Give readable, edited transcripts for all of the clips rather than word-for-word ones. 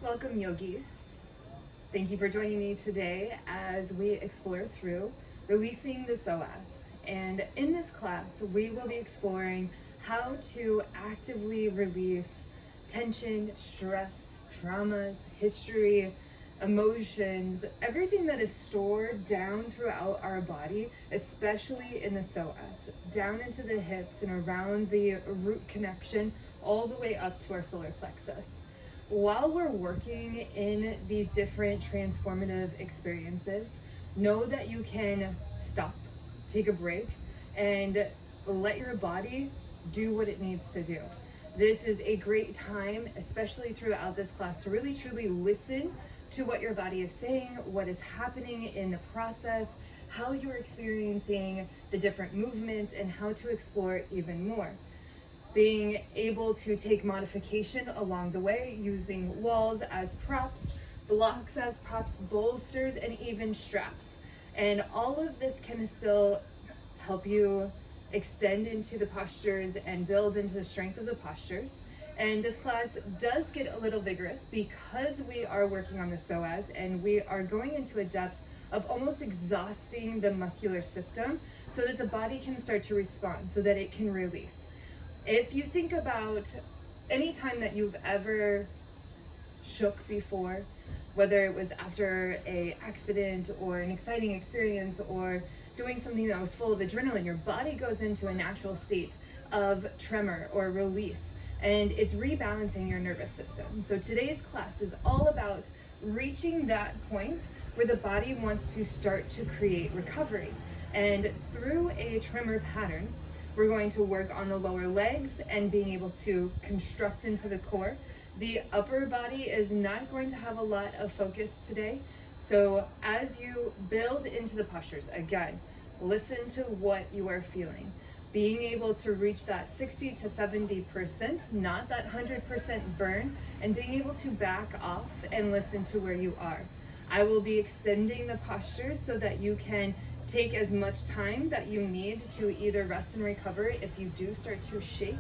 Welcome, yogis. Thank you for joining me today as we explore through releasing the psoas. And in this class, we will be exploring how to actively release tension, stress, traumas, history, emotions, everything that is stored down throughout our body, especially in the psoas, down into the hips and around the root connection, all the way up to our solar plexus. While we're working in these different transformative experiences, know that you can stop, take a break, and let your body do what it needs to do. This is a great time, especially throughout this class, to really truly listen to what your body is saying, what is happening in the process, how you're experiencing the different movements, and how to explore even more. Being able to take modification along the way using walls as props, blocks as props, bolsters, and even straps. And all of this can still help you extend into the postures and build into the strength of the postures. And this class does get a little vigorous because we are working on the psoas and we are going into a depth of almost exhausting the muscular system so that the body can start to respond, so that it can release. If you think about any time that you've ever shook before, whether it was after an accident or an exciting experience or doing something that was full of adrenaline, your body goes into a natural state of tremor or release, and it's rebalancing your nervous system. So today's class is all about reaching that point where the body wants to start to create recovery. And through a tremor pattern, we're going to work on the lower legs and being able to construct into the core. The upper body is not going to have a lot of focus today. So as you build into the postures, again, listen to what you are feeling. Being able to reach that 60 to 70%, not that 100% burn, and being able to back off and listen to where you are. I will be extending the postures so that you can take as much time that you need to either rest and recover if you do start to shake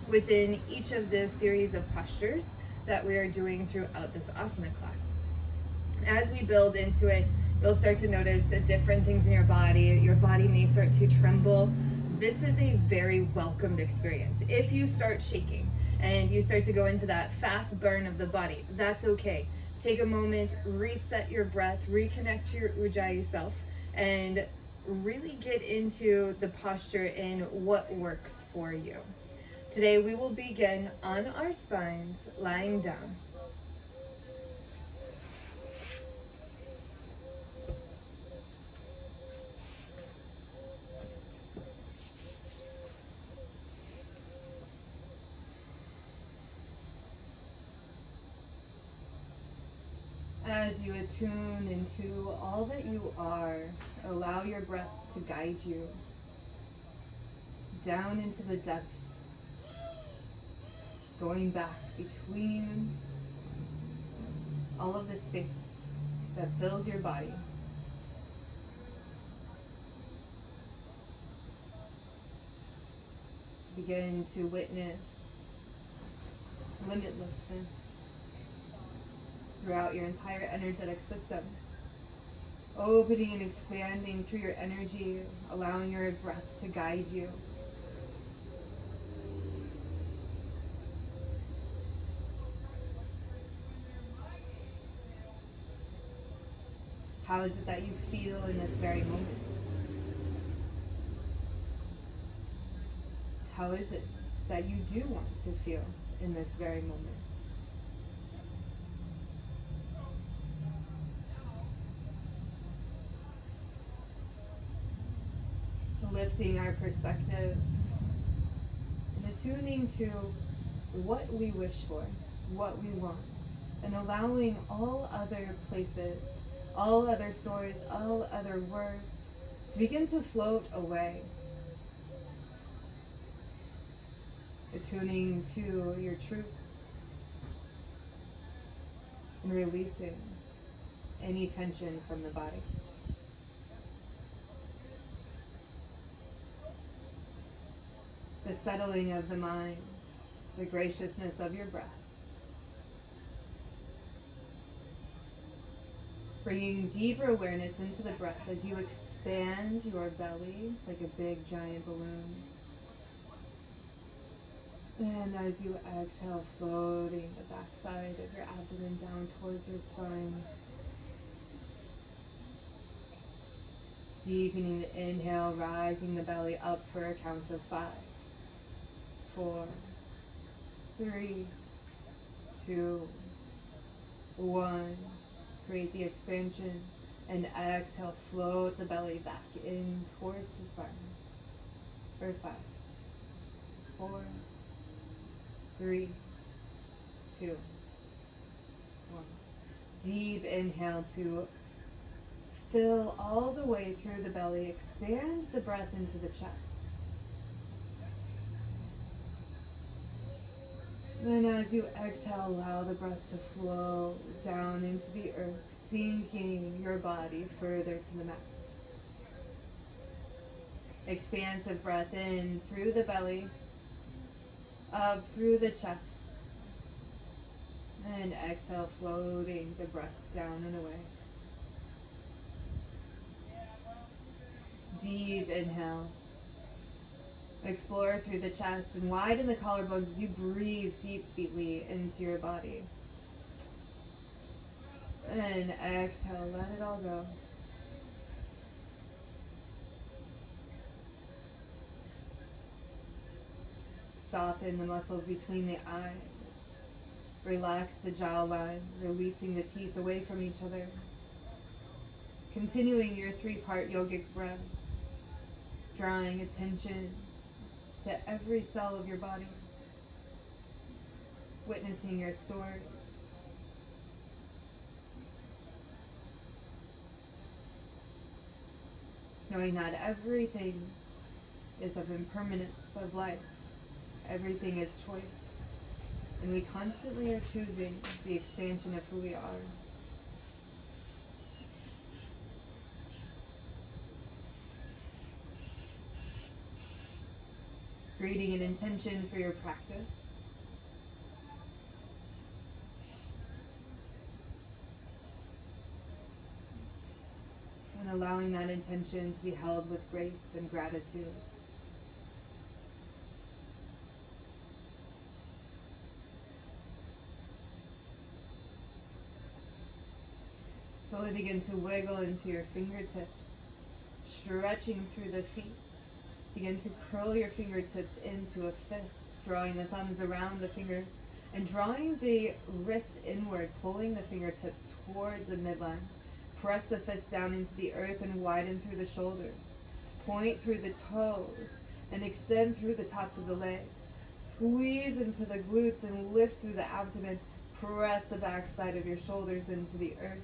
within each of the series of postures that we are doing throughout this asana class. As we build into it, you'll start to notice the different things in your body. Your body may start to tremble. This is a very welcomed experience. If you start shaking and you start to go into that fast burn of the body, that's okay. Take a moment, reset your breath, reconnect to your ujjayi self, and really get into the posture in what works for you. Today we will begin on our spines, lying down. As you attune into all that you are, allow your breath to guide you down into the depths, going back between all of the space that fills your body. Begin to witness limitlessness throughout your entire energetic system. Opening and expanding through your energy, allowing your breath to guide you. How is it that you feel in this very moment? How is it that you do want to feel in this very moment? Lifting our perspective and attuning to what we wish for, what we want, and allowing all other places, all other stories, all other words to begin to float away. Attuning to your truth and releasing any tension from the body. The settling of the mind, the graciousness of your breath. Bringing deeper awareness into the breath as you expand your belly like a big giant balloon. And as you exhale, floating the backside of your abdomen down towards your spine. Deepening the inhale, rising the belly up for a count of 5, 4, 3, 2, 1. Create the expansion and exhale, float the belly back in towards the spine. For 5, 4, 3, 2, 1. Deep inhale to fill all the way through the belly. Expand the breath into the chest. And as you exhale, allow the breath to flow down into the earth, sinking your body further to the mat. Expansive breath in through the belly, up through the chest. And exhale, floating the breath down and away. Deep inhale. Explore through the chest and widen the collarbones as you breathe deeply into your body. And exhale, let it all go. Soften the muscles between the eyes. Relax the jawline, releasing the teeth away from each other. Continuing your 3-part yogic breath, drawing attention to every cell of your body, witnessing your stories. Knowing that everything is of impermanence of life. Everything is choice. And we constantly are choosing the expansion of who we are. Creating an intention for your practice. And allowing that intention to be held with grace and gratitude. Slowly begin to wiggle into your fingertips, stretching through the feet. Begin to curl your fingertips into a fist, drawing the thumbs around the fingers and drawing the wrist inward, pulling the fingertips towards the midline. Press the fist down into the earth and widen through the shoulders. Point through the toes and extend through the tops of the legs. Squeeze into the glutes and lift through the abdomen. Press the back side of your shoulders into the earth.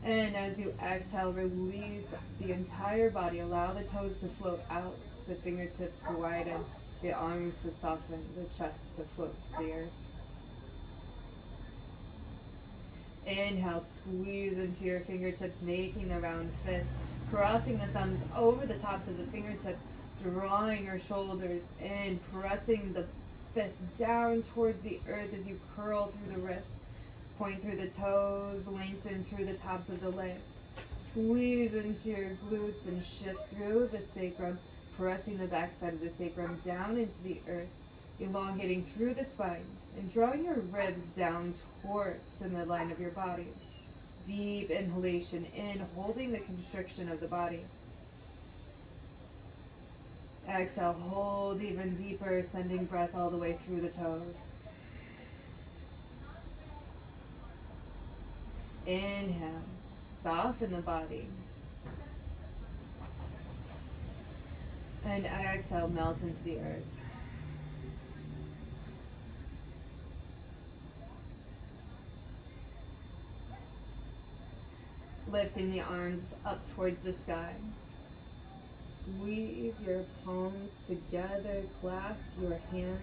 And as you exhale, release the entire body. Allow the toes to float out, the fingertips to widen, the arms to soften, the chest to float to the earth. Inhale, squeeze into your fingertips, making the round fist, crossing the thumbs over the tops of the fingertips, drawing your shoulders in, pressing the fist down towards the earth as you curl through the wrist. Point through the toes, lengthen through the tops of the legs. Squeeze into your glutes and shift through the sacrum, pressing the backside of the sacrum down into the earth, elongating through the spine and drawing your ribs down towards the midline of your body. Deep inhalation in, holding the constriction of the body. Exhale, hold even deeper, sending breath all the way through the toes. Inhale, soften the body. And exhale, melt into the earth. Lifting the arms up towards the sky. Squeeze your palms together, clasp your hands,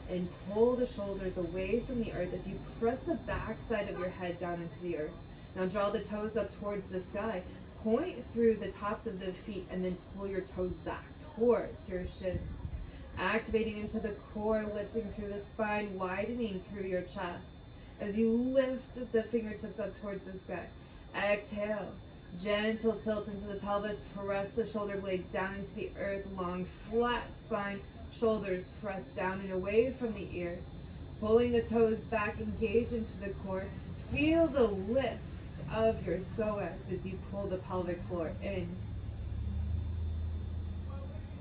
and pull the shoulders away from the earth as you press the backside of your head down into the earth. Now draw the toes up towards the sky. Point through the tops of the feet and then pull your toes back towards your shins. Activating into the core, lifting through the spine, widening through your chest as you lift the fingertips up towards the sky. Exhale. Gentle tilt into the pelvis. Press the shoulder blades down into the earth. Long, flat spine. Shoulders pressed down and away from the ears. Pulling the toes back. Engage into the core. Feel the lift of your psoas as you pull the pelvic floor in.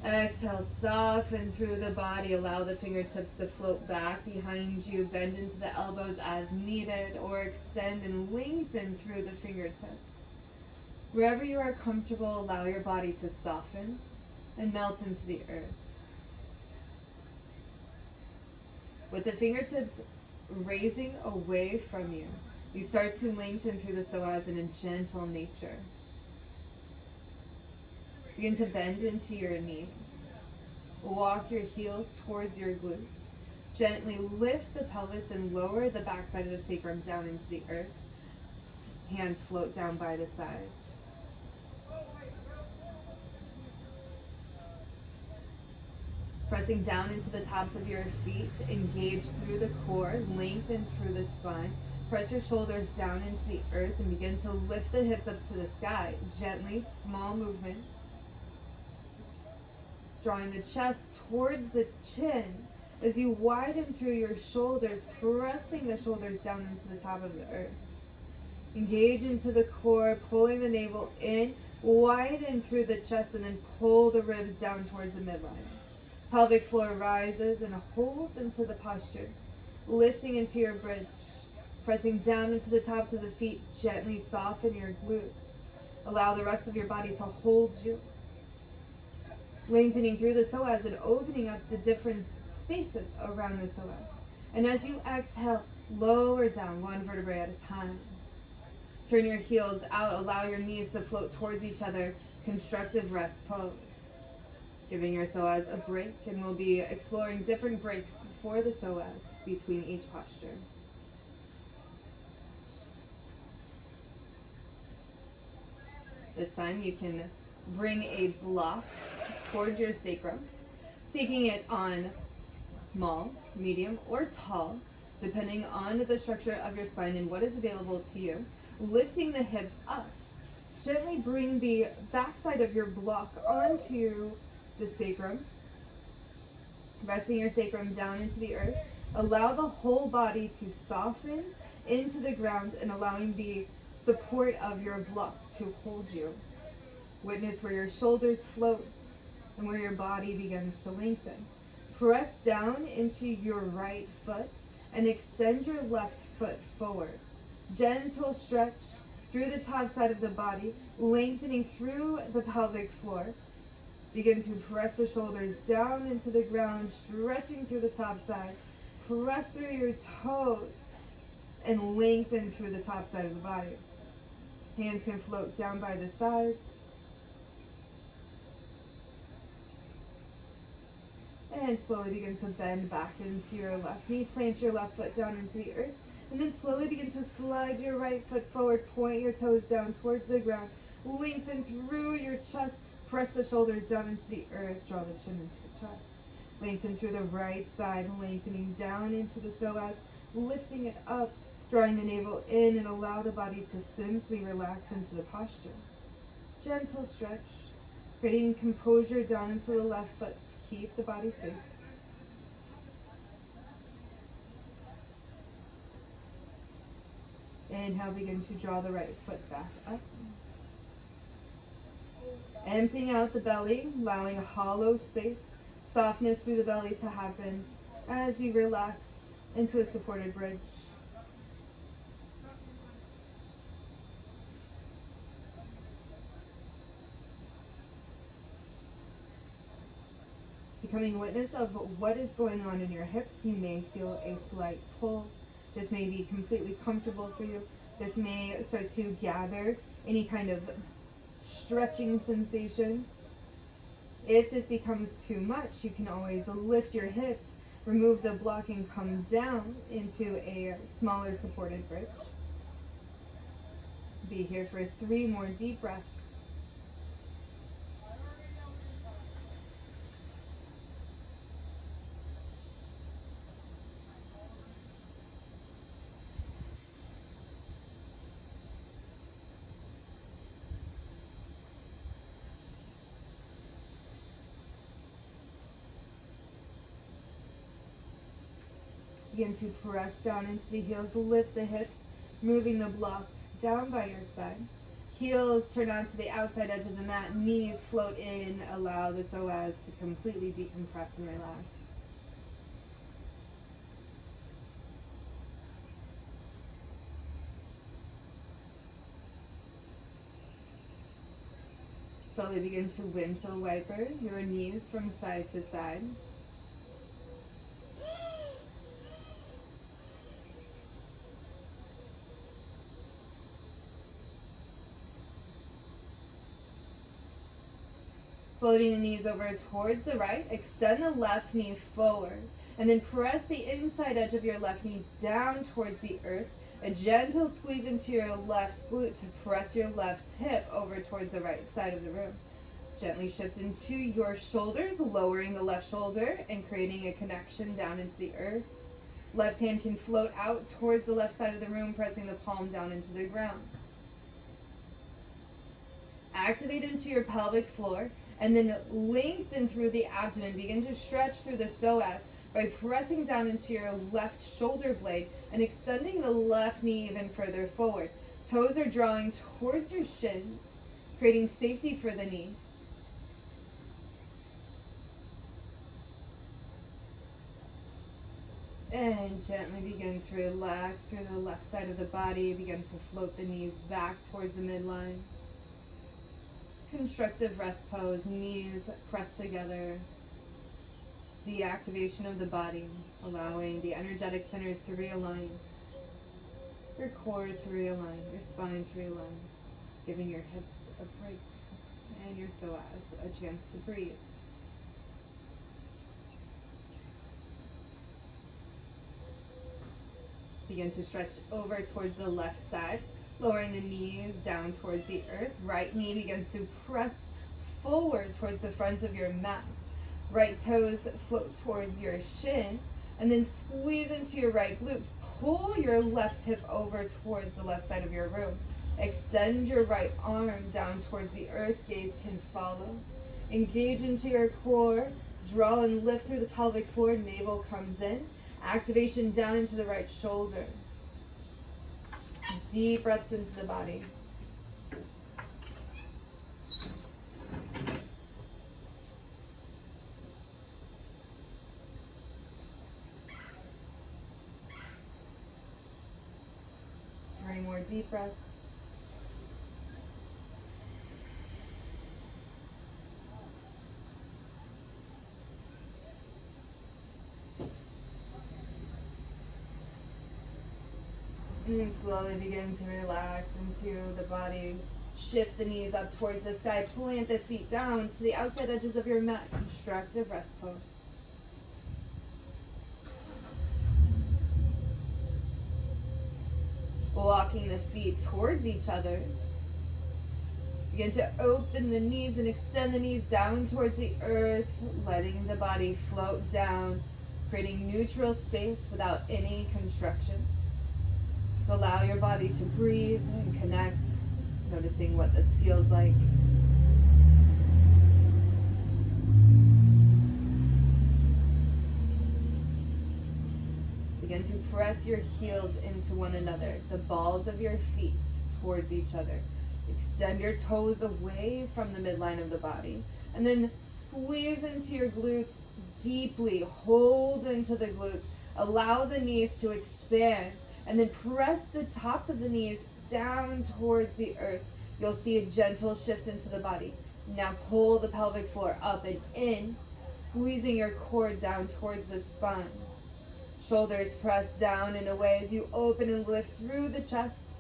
Exhale, soften through the body. Allow the fingertips to float back behind you. Bend into the elbows as needed, or extend and lengthen through the fingertips. Wherever you are comfortable, allow your body to soften and melt into the earth. With the fingertips raising away from you, you start to lengthen through the psoas in a gentle nature. Begin to bend into your knees. Walk your heels towards your glutes. Gently lift the pelvis and lower the backside of the sacrum down into the earth. Hands float down by the sides. Pressing down into the tops of your feet, engage through the core, lengthen through the spine. Press your shoulders down into the earth and begin to lift the hips up to the sky. Gently, small movements. Drawing the chest towards the chin as you widen through your shoulders, pressing the shoulders down into the top of the earth. Engage into the core, pulling the navel in, widen through the chest, and then pull the ribs down towards the midline. Pelvic floor rises and holds into the posture, lifting into your bridge. Pressing down into the tops of the feet, gently soften your glutes. Allow the rest of your body to hold you. Lengthening through the psoas and opening up the different spaces around the psoas. And as you exhale, lower down one vertebrae at a time. Turn your heels out, allow your knees to float towards each other. Constructive rest pose. Giving your psoas a break, and we'll be exploring different breaks for the psoas between each posture. This time you can bring a block towards your sacrum, taking it on small, medium, or tall, depending on the structure of your spine and what is available to you. Lifting the hips up. Gently bring the backside of your block onto the sacrum. Resting your sacrum down into the earth. Allow the whole body to soften into the ground and allowing the support of your block to hold you. Witness where your shoulders float and where your body begins to lengthen. Press down into your right foot and extend your left foot forward. Gentle stretch through the top side of the body, lengthening through the pelvic floor. Begin to press the shoulders down into the ground, stretching through the top side. Press through your toes and lengthen through the top side of the body. Hands can float down by the sides. And slowly begin to bend back into your left knee. Plant your left foot down into the earth. And then slowly begin to slide your right foot forward. Point your toes down towards the ground. Lengthen through your chest. Press the shoulders down into the earth. Draw the chin into the chest. Lengthen through the right side. Lengthening down into the psoas. Lifting it up. Drawing the navel in and allow the body to simply relax into the posture. Gentle stretch. Creating composure down into the left foot to keep the body safe. Inhale, begin to draw the right foot back up. Emptying out the belly, allowing a hollow space, softness through the belly to happen as you relax into a supported bridge. Becoming witness of what is going on in your hips, you may feel a slight pull. This may be completely comfortable for you. This may start to gather any kind of stretching sensation. If this becomes too much, you can always lift your hips, remove the block, and come down into a smaller supported bridge. Be here for 3 more deep breaths. Begin to press down into the heels, lift the hips, moving the block down by your side. Heels turn onto the outside edge of the mat, knees float in, allow the psoas to completely decompress and relax. Slowly begin to windshield wiper your knees from side to side. Floating the knees over towards the right, extend the left knee forward, and then press the inside edge of your left knee down towards the earth. A gentle squeeze into your left glute to press your left hip over towards the right side of the room. Gently shift into your shoulders, lowering the left shoulder and creating a connection down into the earth. Left hand can float out towards the left side of the room, pressing the palm down into the ground. Activate into your pelvic floor and then lengthen through the abdomen. Begin to stretch through the psoas by pressing down into your left shoulder blade and extending the left knee even further forward. Toes are drawing towards your shins, creating safety for the knee. And gently begin to relax through the left side of the body. Begin to float the knees back towards the midline. Constructive rest pose, knees pressed together. Deactivation of the body, allowing the energetic centers to realign. Your core to realign, your spine to realign. Giving your hips a break and your psoas a chance to breathe. Begin to stretch over towards the left side, lowering the knees down towards the earth. Right knee begins to press forward towards the front of your mat. Right toes float towards your shins, and then squeeze into your right glute. Pull your left hip over towards the left side of your room. Extend your right arm down towards the earth, gaze can follow. Engage into your core, draw and lift through the pelvic floor, navel comes in. Activation down into the right shoulder. Deep breaths into the body. Three more deep breaths. And then slowly begin to relax into the body. Shift the knees up towards the sky. Plant the feet down to the outside edges of your mat. Constructive rest pose. Walking the feet towards each other. Begin to open the knees and extend the knees down towards the earth, letting the body float down, creating neutral space without any construction. Just allow your body to breathe and connect, noticing what this feels like. Begin to press your heels into one another, the balls of your feet towards each other. Extend your toes away from the midline of the body, and then squeeze into your glutes deeply. Hold into the glutes. Allow the knees to expand, and then press the tops of the knees down towards the earth. You'll see a gentle shift into the body. Now pull the pelvic floor up and in, squeezing your core down towards the spine. Shoulders press down and away as you open and lift through the chest.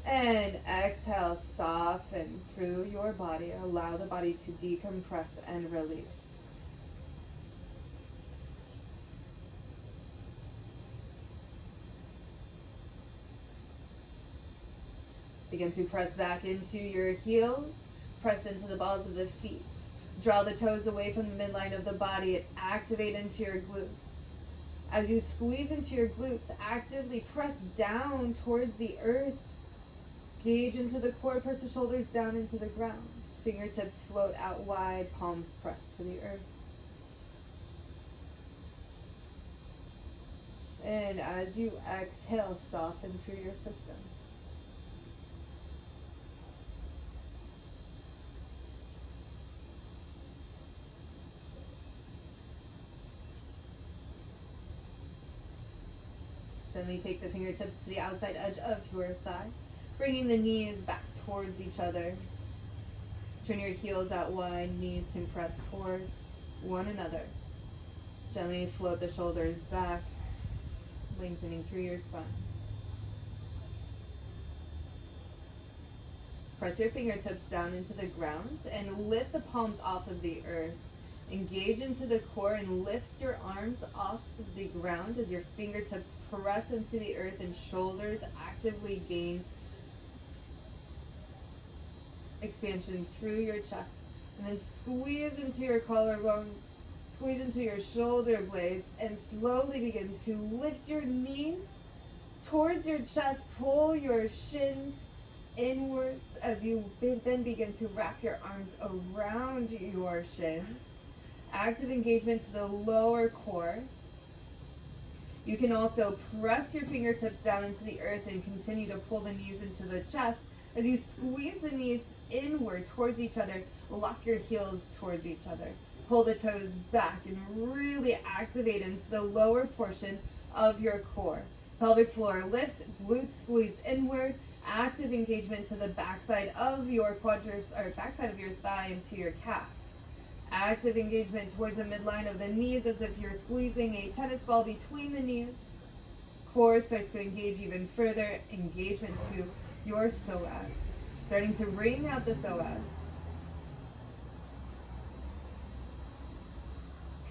And exhale, soften through your body. Allow the body to decompress and release. Begin to press back into your heels. Press into the balls of the feet. Draw the toes away from the midline of the body and activate into your glutes. As you squeeze into your glutes, actively press down towards the earth. Gauge into the core, press the shoulders down into the ground. Fingertips float out wide, palms press to the earth. And as you exhale, soften through your system. Gently take the fingertips to the outside edge of your thighs, bringing the knees back towards each other. Turn your heels out wide, knees can press towards one another. Gently float the shoulders back, lengthening through your spine. Press your fingertips down into the ground and lift the palms off of the earth. Engage into the core and lift your arms off of the ground as your fingertips press into the earth and shoulders actively gain expansion through your chest. And then squeeze into your collarbones, squeeze into your shoulder blades, and slowly begin to lift your knees towards your chest. Pull your shins inwards as you then begin to wrap your arms around your shins. Active engagement to the lower core. You can also press your fingertips down into the earth and continue to pull the knees into the chest as you squeeze the knees inward towards each other. Lock your heels towards each other. Pull the toes back and really activate into the lower portion of your core. Pelvic floor lifts, glutes squeeze inward. Active engagement to the backside of your quadriceps, or backside of your thigh into your calf. Active engagement towards the midline of the knees as if you're squeezing a tennis ball between the knees. Core starts to engage even further. Engagement to your psoas. Starting to wring out the psoas.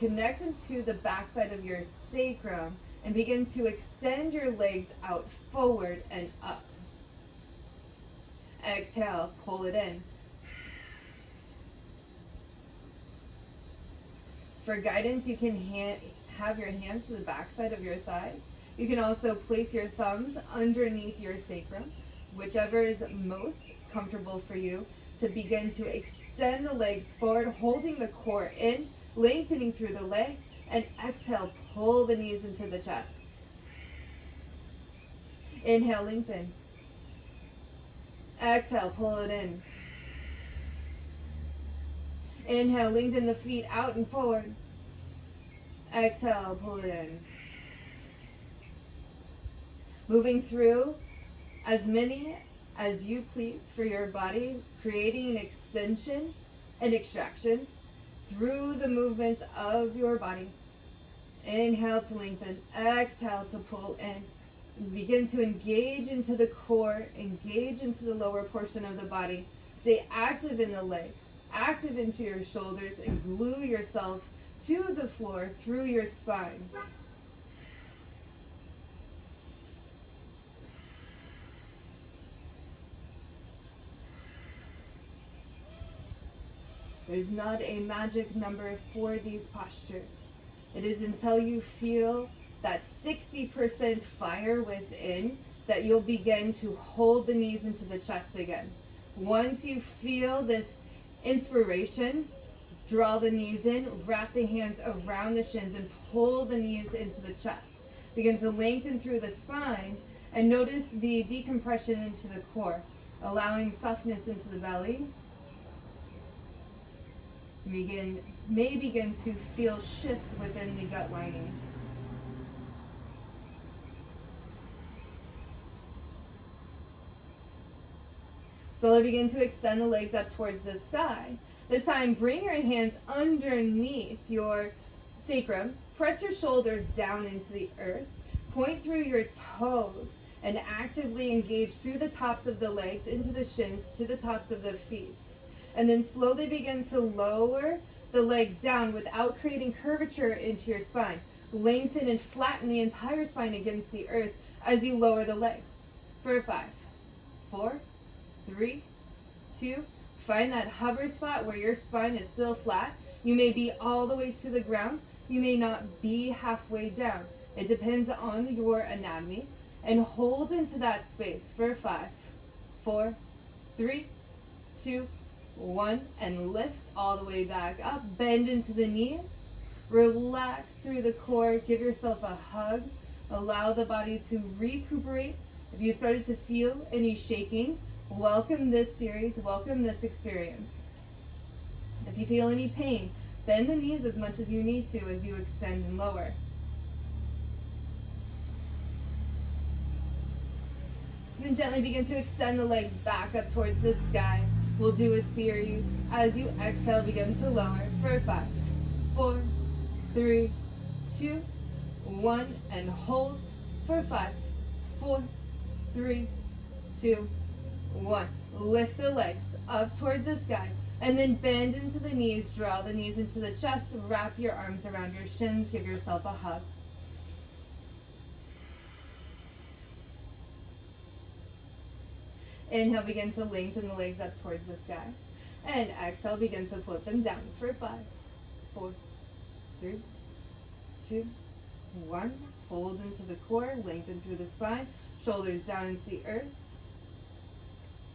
Connect into the backside of your sacrum and begin to extend your legs out forward and up. Exhale, pull it in. For guidance, you can have your hands to the backside of your thighs. You can also place your thumbs underneath your sacrum, whichever is most comfortable for you, to begin to extend the legs forward, holding the core in, lengthening through the legs, and exhale, pull the knees into the chest. Inhale, lengthen. Exhale, pull it in. Inhale, lengthen the feet out and forward. Exhale, pull it in. Moving through as many as you please for your body, creating an extension and extraction through the movements of your body. Inhale to lengthen, exhale to pull in. Begin to engage into the core, engage into the lower portion of the body. Stay active in the legs, active into your shoulders, and glue yourself to the floor through your spine. There's not a magic number for these postures. It is until you feel that 60% fire within that you'll begin to hold the knees into the chest again. Once you feel this inspiration, draw the knees in, wrap the hands around the shins, and pull the knees into the chest. Begin to lengthen through the spine and notice the decompression into the core, allowing softness into the belly. May begin to feel shifts within the gut linings. Slowly begin to extend the legs up towards the sky. This time, bring your hands underneath your sacrum. Press your shoulders down into the earth. Point through your toes and actively engage through the tops of the legs into the shins to the tops of the feet. And then slowly begin to lower the legs down without creating curvature into your spine. Lengthen and flatten the entire spine against the earth as you lower the legs. For 5, 4, 3, 2, find that hover spot where your spine is still flat. You may be all the way to the ground. You may not be halfway down. It depends on your anatomy. And hold into that space for 5, 4, 3, 2, 1, and lift all the way back up. Bend into the knees. Relax through the core. Give yourself a hug Allow the body to recuperate. If you started to feel any shaking, welcome this series, welcome this experience. If you feel any pain, bend the knees as much as you need to as you extend and lower. And then gently begin to extend the legs back up towards the sky. We'll do a series. As you exhale, begin to lower for 5, 4, 3, 2, 1, and hold for 5, 4, 3, 2, 1. Lift the legs up towards the sky, and then bend into the knees, draw the knees into the chest, wrap your arms around your shins, give yourself a hug. Inhale, begin to lengthen the legs up towards the sky. And exhale, begin to float them down for 5, 4, 3, 2, 1. Hold into the core, lengthen through the spine, shoulders down into the earth.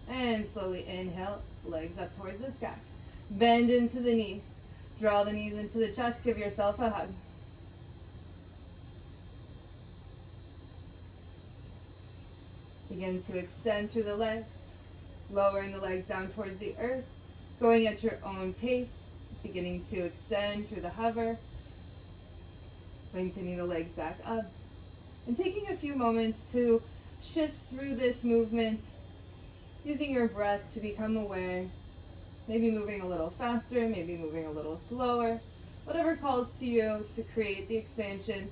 And slowly inhale, legs up towards the sky. Bend into the knees. Draw the knees into the chest, give yourself a hug. Begin to extend through the legs, lowering the legs down towards the earth, going at your own pace, beginning to extend through the hover, lengthening the legs back up, and taking a few moments to shift through this movement, using your breath to become aware, maybe moving a little faster, maybe moving a little slower, whatever calls to you to create the expansion.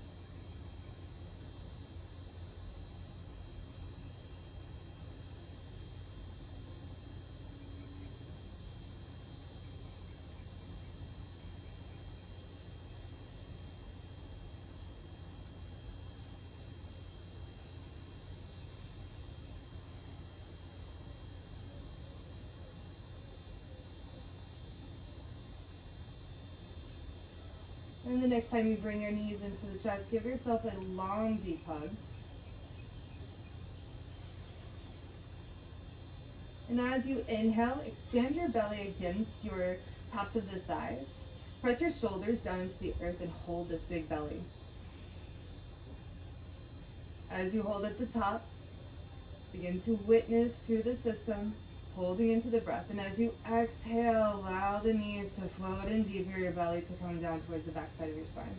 And the next time you bring your knees into the chest, give yourself a long, deep hug. And as you inhale, expand your belly against your tops of the thighs. Press your shoulders down into the earth and hold this big belly. As you hold at the top, begin to witness through the system, holding into the breath. And as you exhale, allow the knees to float in deeper, your belly to come down towards the back side of your spine.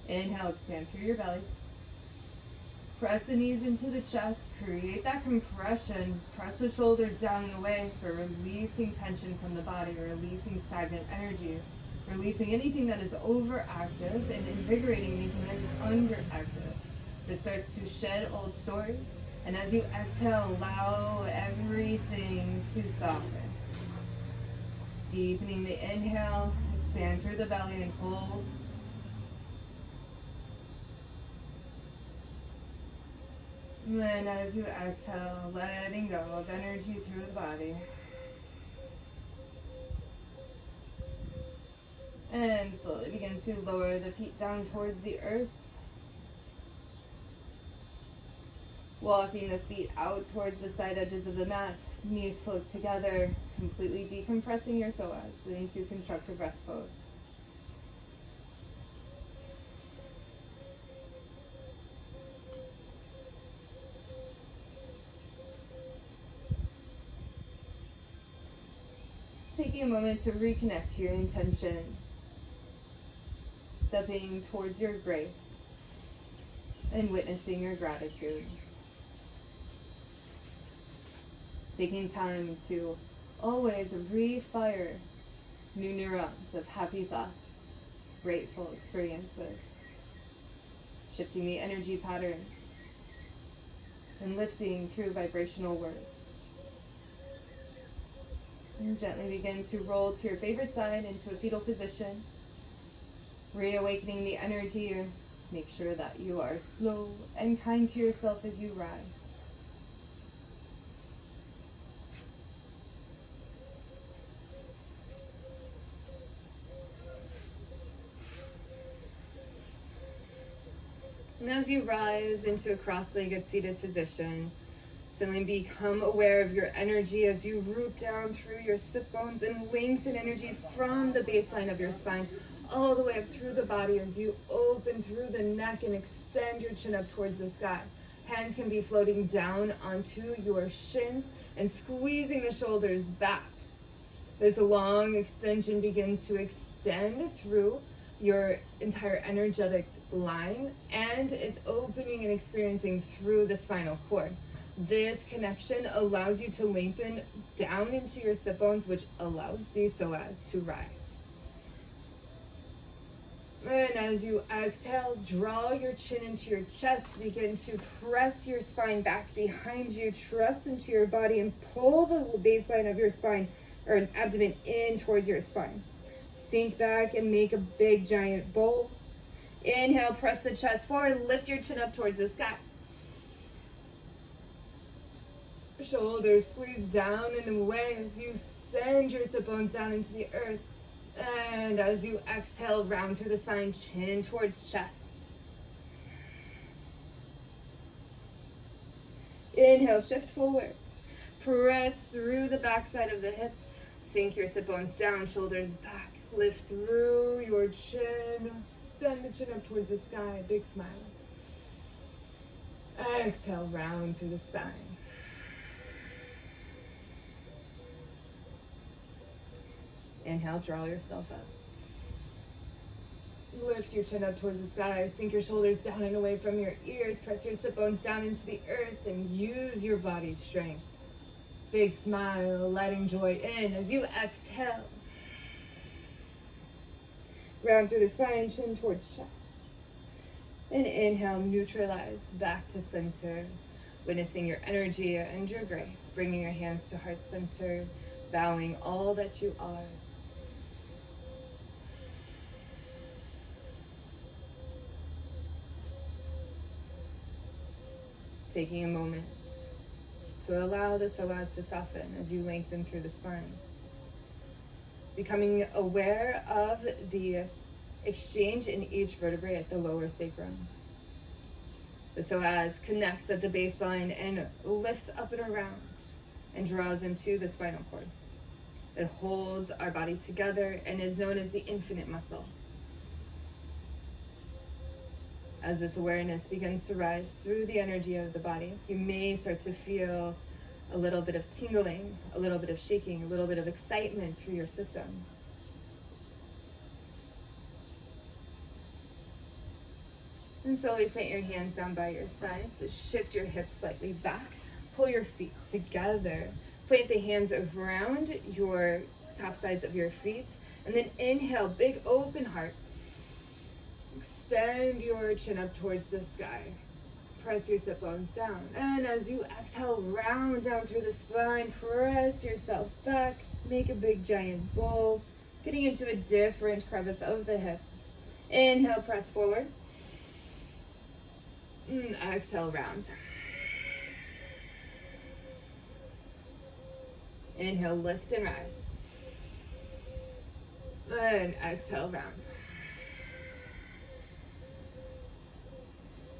Inhale, expand through your belly. Press the knees into the chest, create that compression. Press the shoulders down and away for releasing tension from the body, releasing stagnant energy, releasing anything that is overactive and invigorating anything that is underactive. This starts to shed old stories. And as you exhale, allow everything to soften. Deepening the inhale, expand through the belly and hold. And then as you exhale, letting go of energy through the body. And slowly begin to lower the feet down towards the earth. Walking the feet out towards the side edges of the mat, knees float together, completely decompressing your psoas into constructive rest pose. Taking a moment to reconnect to your intention, stepping towards your grace and witnessing your gratitude. Taking time to always refire new neurons of happy thoughts, grateful experiences, shifting the energy patterns, and lifting through vibrational words. And gently begin to roll to your favorite side into a fetal position, reawakening the energy. Make sure that you are slow and kind to yourself as you rise. And as you rise into a cross-legged seated position, Suddenly become aware of your energy as you root down through your sit bones and lengthen energy from the baseline of your spine all the way up through the body as you open through the neck and extend your chin up towards the sky. Hands can be floating down onto your shins and squeezing the shoulders back. This long extension begins to extend through your entire energetic line, and it's opening and experiencing through the spinal cord. This connection allows you to lengthen down into your sit bones, which allows the psoas to rise. And as you exhale, draw your chin into your chest. Begin to press your spine back behind you. Trust into your body and pull the baseline of your spine or abdomen in towards your spine. Sink back and make a big giant bowl. Inhale, press the chest forward. Lift your chin up towards the sky. Shoulders squeeze down and away as you send your sit bones down into the earth. And as you exhale, round through the spine, chin towards chest. Inhale, shift forward. Press through the backside of the hips. Sink your sit bones down, shoulders back. Lift through your chin. Extend the chin up towards the sky. Big smile. Exhale, round through the spine. Inhale, draw yourself up. Lift your chin up towards the sky. Sink your shoulders down and away from your ears. Press your sit bones down into the earth and use your body's strength. Big smile, letting joy in as you exhale. Round through the spine, chin towards chest. And inhale, neutralize back to center. Witnessing your energy and your grace. Bringing your hands to heart center. Bowing all that you are. Taking a moment to allow the psoas to soften as you lengthen through the spine. Becoming aware of the exchange in each vertebrae at the lower sacrum. The psoas connects at the baseline and lifts up and around and draws into the spinal cord. It holds our body together and is known as the infinite muscle. As this awareness begins to rise through the energy of the body, you may start to feel a little bit of tingling, a little bit of shaking, a little bit of excitement through your system. And slowly plant your hands down by your sides. Shift your hips slightly back. Pull your feet together. Plant the hands around your top sides of your feet. And then inhale, big open heart. Extend your chin up towards the sky. Press your sit bones down. And as you exhale, round down through the spine. Press yourself back. Make a big giant bowl. Getting into a different crevice of the hip. Inhale, press forward. And exhale, round. Inhale, lift and rise. And exhale, round.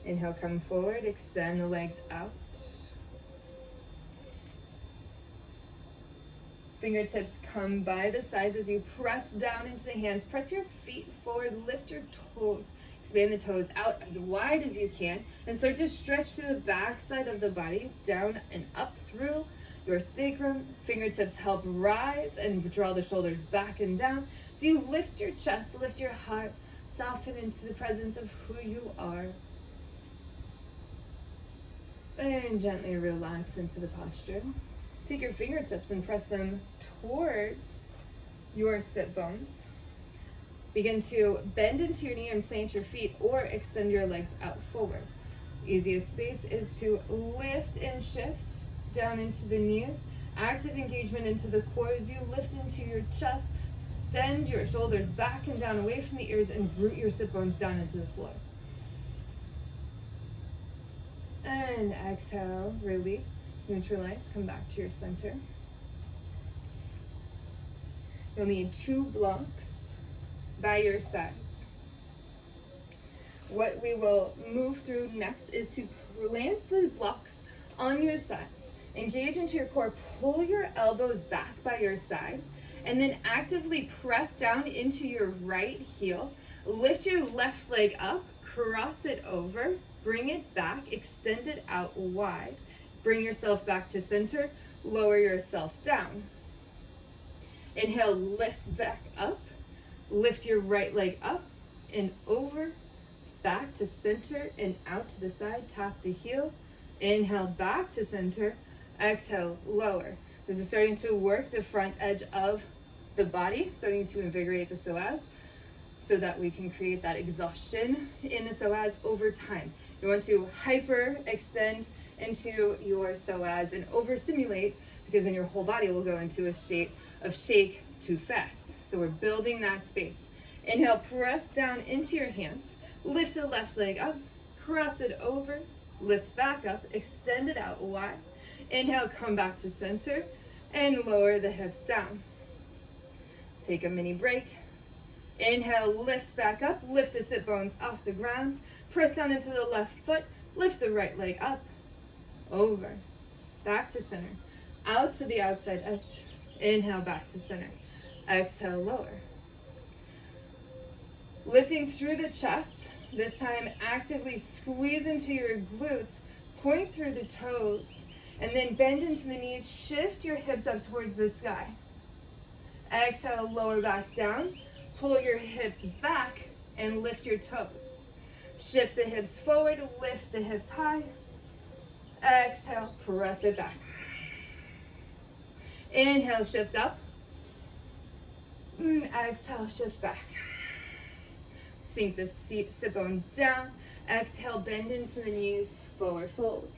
Inhale, come forward, extend the legs out. Fingertips come by the sides as you press down into the hands. Press your feet forward, lift your toes. Expand the toes out as wide as you can and start to stretch through the back side of the body, down and up through your sacrum. Fingertips help rise and draw the shoulders back and down. So you lift your chest, lift your heart, soften into the presence of who you are. And gently relax into the posture. Take your fingertips and press them towards your sit bones. Begin to bend into your knee and plant your feet or extend your legs out forward. Easiest space is to lift and shift down into the knees. Active engagement into the core as you lift into your chest. Extend your shoulders back and down away from the ears and root your sit bones down into the floor. And exhale, release, neutralize, come back to your center. You'll need 2 blocks by your sides. What we will move through next is to plant the blocks on your sides. Engage into your core, pull your elbows back by your side, and then actively press down into your right heel. Lift your left leg up, cross it over, bring it back, extend it out wide. Bring yourself back to center, lower yourself down. Inhale, lift back up, lift your right leg up and over, back to center and out to the side, tap the heel. Inhale, back to center, exhale, lower. This is starting to work the front edge of the body, starting to invigorate the psoas so that we can create that exhaustion in the psoas over time. You want to hyper extend into your psoas and overstimulate, because then your whole body will go into a state of shake too fast. So we're building that space. Inhale, press down into your hands, lift the left leg up, cross it over, lift back up, extend it out wide. Inhale, come back to center and lower the hips down. Take a mini break. Inhale, lift back up, lift the sit bones off the ground, press down into the left foot, lift the right leg up, over, back to center, out to the outside edge. Inhale, back to center. Exhale, lower. Lifting through the chest, this time actively squeeze into your glutes, point through the toes, and then bend into the knees, shift your hips up towards the sky. Exhale, lower back down, pull your hips back and lift your toes. Shift the hips forward, lift the hips high. Exhale, press it back. Inhale, shift up. And exhale, shift back. Sink the sit bones down. Exhale, bend into the knees, forward fold.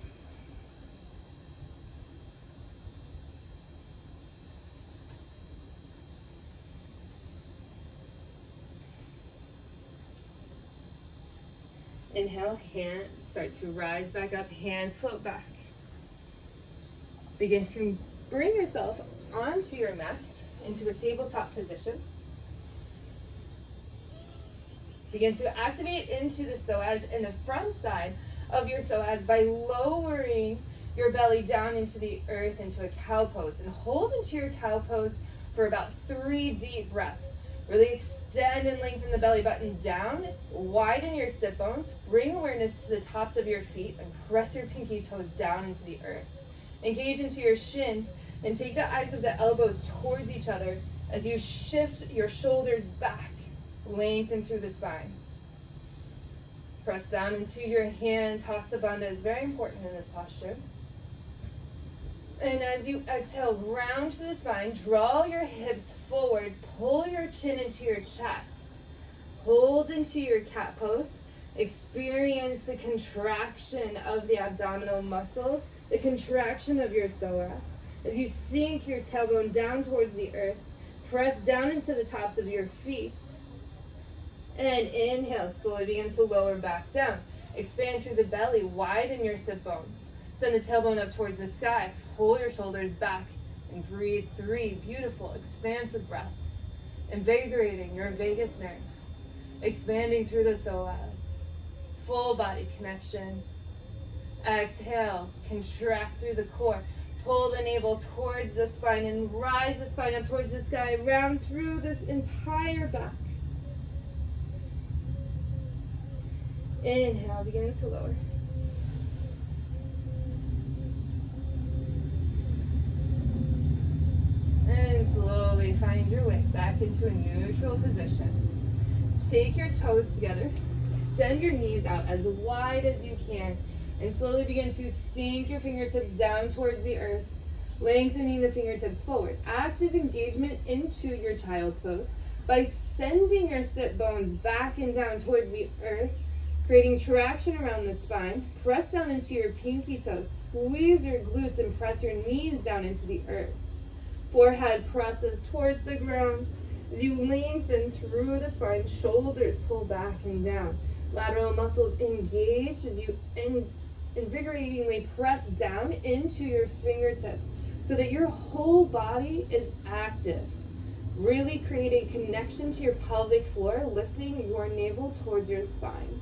Inhale, hands start to rise back up, hands float back. Begin to bring yourself onto your mat into a tabletop position. Begin to activate into the psoas in the front side of your psoas by lowering your belly down into the earth into a cow pose, and hold into your cow pose for about 3 deep breaths. Really extend and lengthen the belly button down, widen your sit bones, bring awareness to the tops of your feet and press your pinky toes down into the earth. Engage into your shins and take the eyes of the elbows towards each other as you shift your shoulders back, lengthen through the spine. Press down into your hands. Hasta Bandha is very important in this posture. And as you exhale, round to the spine, draw your hips forward, pull your chin into your chest, hold into your cat pose, experience the contraction of the abdominal muscles, the contraction of your psoas. As you sink your tailbone down towards the earth, press down into the tops of your feet, and inhale, slowly begin to lower back down. Expand through the belly, widen your sit bones. Send the tailbone up towards the sky. Pull your shoulders back and breathe 3 beautiful, expansive breaths, invigorating your vagus nerve, expanding through the psoas. Full body connection. Exhale, contract through the core. Pull the navel towards the spine and rise the spine up towards the sky. Round through this entire back. Inhale, begin to lower. And slowly find your way back into a neutral position. Take your toes together, extend your knees out as wide as you can, and slowly begin to sink your fingertips down towards the earth, lengthening the fingertips forward. Active engagement into your child's pose by sending your sit bones back and down towards the earth, creating traction around the spine. Press down into your pinky toes, squeeze your glutes and press your knees down into the earth. Forehead presses towards the ground. As you lengthen through the spine, shoulders pull back and down. Lateral muscles engage as you invigoratingly press down into your fingertips so that your whole body is active. Really create a connection to your pelvic floor, lifting your navel towards your spine.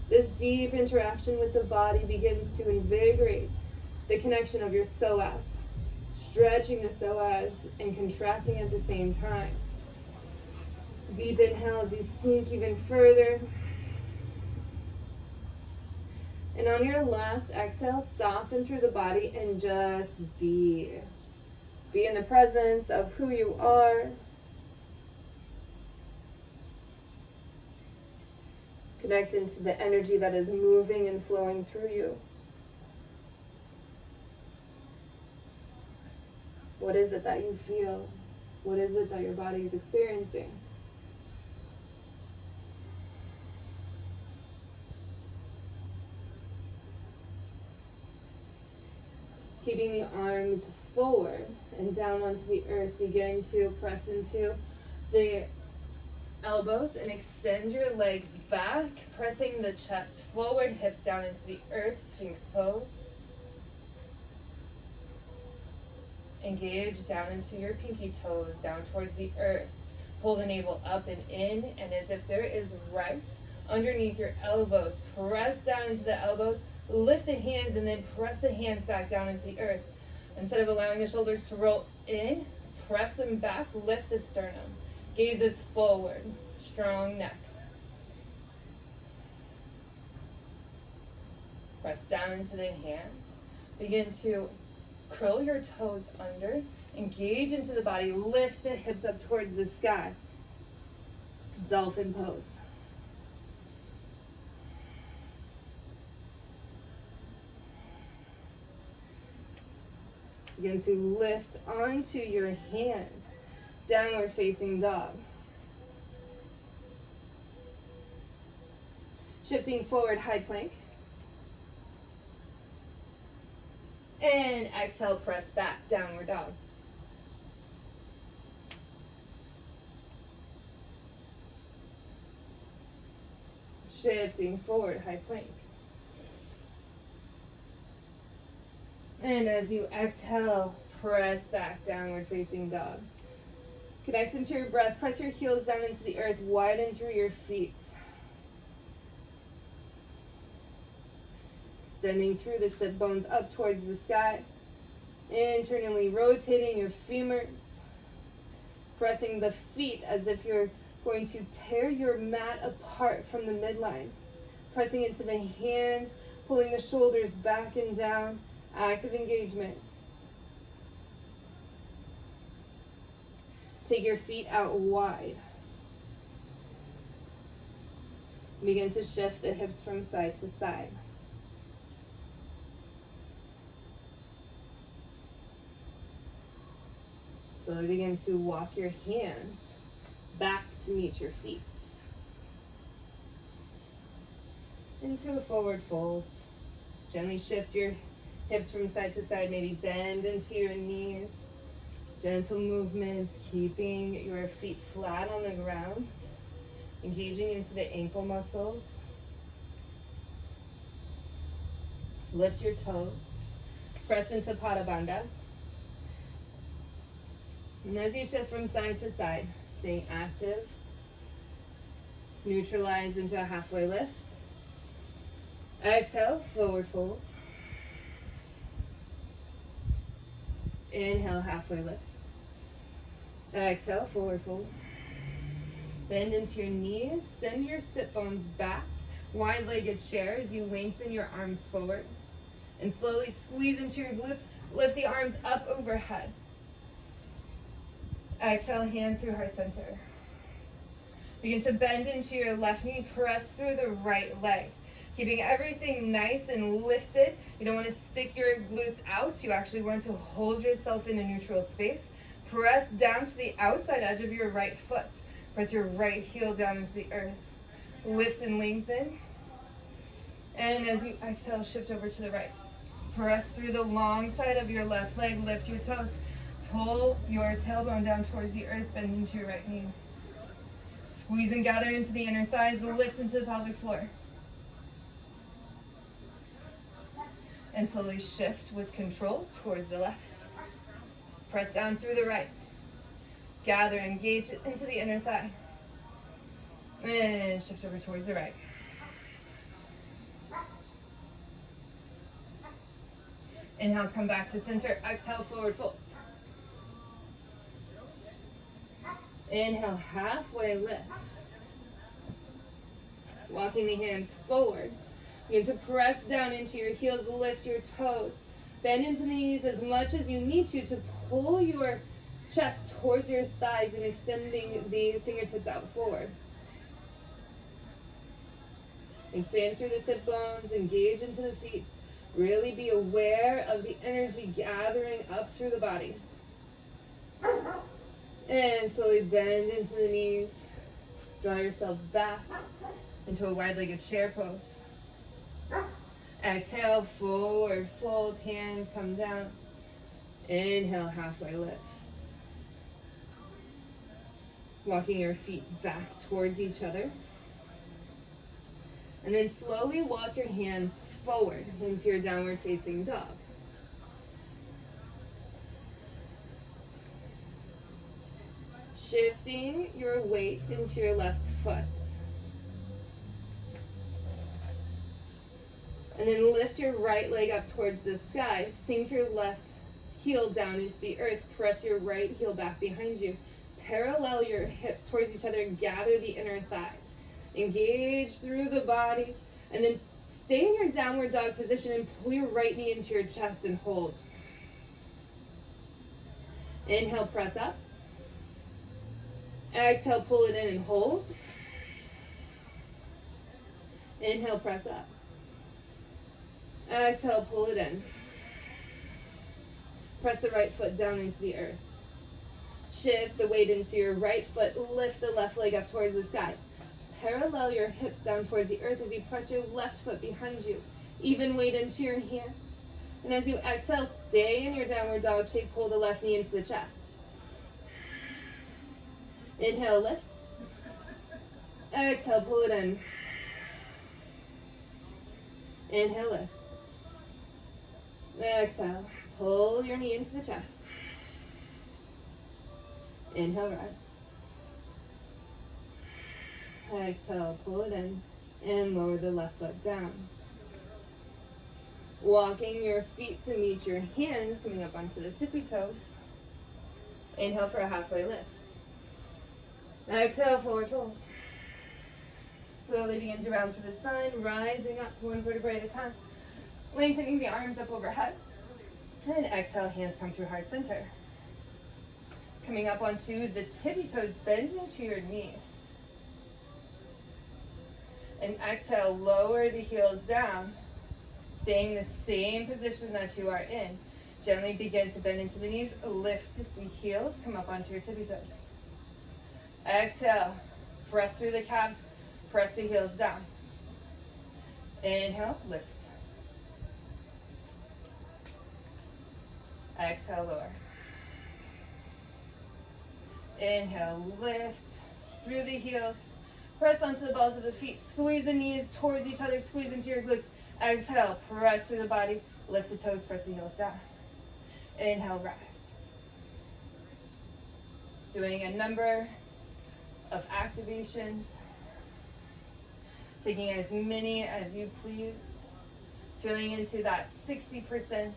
This deep interaction with the body begins to invigorate the connection of your psoas, stretching the psoas and contracting at the same time. Deep inhale as you sink even further. And on your last exhale, soften through the body and just be. Be in the presence of who you are. Connect into the energy that is moving and flowing through you. What is it that you feel? What is it that your body is experiencing? Keeping the arms forward and down onto the earth, begin to press into the elbows and extend your legs back, pressing the chest forward, hips down into the earth, Sphinx pose. Engage down into your pinky toes, down towards the earth. Pull the navel up and in, and as if there is rice underneath your elbows, press down into the elbows, lift the hands, and then press the hands back down into the earth. Instead of allowing the shoulders to roll in, press them back, lift the sternum. Gazes forward, strong neck. Press down into the hands. Begin to curl your toes under, engage into the body, lift the hips up towards the sky. Dolphin pose. Begin to lift onto your hands, downward facing dog. Shifting forward, high plank. And exhale, press back, downward dog. Shifting forward, high plank. And as you exhale, press back, downward facing dog. Connect into your breath, press your heels down into the earth, widen through your feet. Extending through the sit bones up towards the sky. Internally rotating your femurs. Pressing the feet as if you're going to tear your mat apart from the midline. Pressing into the hands, pulling the shoulders back and down. Active engagement. Take your feet out wide. Begin to shift the hips from side to side. Slowly begin to walk your hands back to meet your feet. Into a forward fold. Gently shift your hips from side to side, maybe bend into your knees. Gentle movements, keeping your feet flat on the ground. Engaging into the ankle muscles. Lift your toes. Press into Pada Bandha. And as you shift from side to side, staying active. Neutralize into a halfway lift. Exhale, forward fold. Inhale, halfway lift. Exhale, forward fold. Bend into your knees. Send your sit bones back. Wide-legged chair as you lengthen your arms forward. And slowly squeeze into your glutes. Lift the arms up overhead. Exhale, hands through heart center. Begin to bend into your left knee. Press through the right leg. Keeping everything nice and lifted. You don't want to stick your glutes out. You actually want to hold yourself in a neutral space. Press down to the outside edge of your right foot. Press your right heel down into the earth. Lift and lengthen. And as you exhale, shift over to the right. Press through the long side of your left leg. Lift your toes. Pull your tailbone down towards the earth. Bend into your right knee. Squeeze and gather into the inner thighs. Lift into the pelvic floor. And slowly shift with control towards the left. Press down through the right. Gather, engage into the inner thigh. And shift over towards the right. Inhale, come back to center. Exhale, forward fold. Inhale, halfway lift. Walking the hands forward. Begin to press down into your heels, lift your toes. Bend into the knees as much as you need to pull your chest towards your thighs and extending the fingertips out forward. Expand through the sit bones, engage into the feet. Really be aware of the energy gathering up through the body. And slowly bend into the knees. Draw yourself back into a wide-legged chair pose. Exhale, forward fold, hands come down. Inhale, halfway lift. Walking your feet back towards each other. And then slowly walk your hands forward into your downward facing dog. Shifting your weight into your left foot. And then lift your right leg up towards the sky. Sink your left heel down into the earth. Press your right heel back behind you. Parallel your hips towards each other and gather the inner thigh. Engage through the body. And then stay in your downward dog position and pull your right knee into your chest and hold. Inhale, press up. Exhale, pull it in and hold. Inhale, press up. Exhale, pull it in. Press the right foot down into the earth. Shift the weight into your right foot. Lift the left leg up towards the sky. Parallel your hips down towards the earth as you press your left foot behind you. Even weight into your hands. And as you exhale, stay in your downward dog shape. Pull the left knee into the chest. Inhale, lift. Exhale, pull it in. Inhale, lift. Exhale, pull your knee into the chest. Inhale, rise. Exhale, pull it in and lower the left foot down. Walking your feet to meet your hands, coming up onto the tippy toes. Inhale for a halfway lift. Exhale, forward fold. Slowly begin to round through the spine, rising up one vertebrae at a time. Lengthening the arms up overhead. And exhale, hands come through heart center. Coming up onto the tippy toes, bend into your knees. And exhale, lower the heels down. Staying in the same position that you are in. Gently begin to bend into the knees, lift the heels, come up onto your tippy toes. Exhale, press through the calves, press the heels down. Inhale, lift. Exhale, lower. Inhale, lift through the heels. Press onto the balls of the feet. Squeeze the knees towards each other. Squeeze into your glutes. Exhale, press through the body. Lift the toes, press the heels down. Inhale, rise. Doing a number of activations. Taking as many as you please. Feeling into that 60%.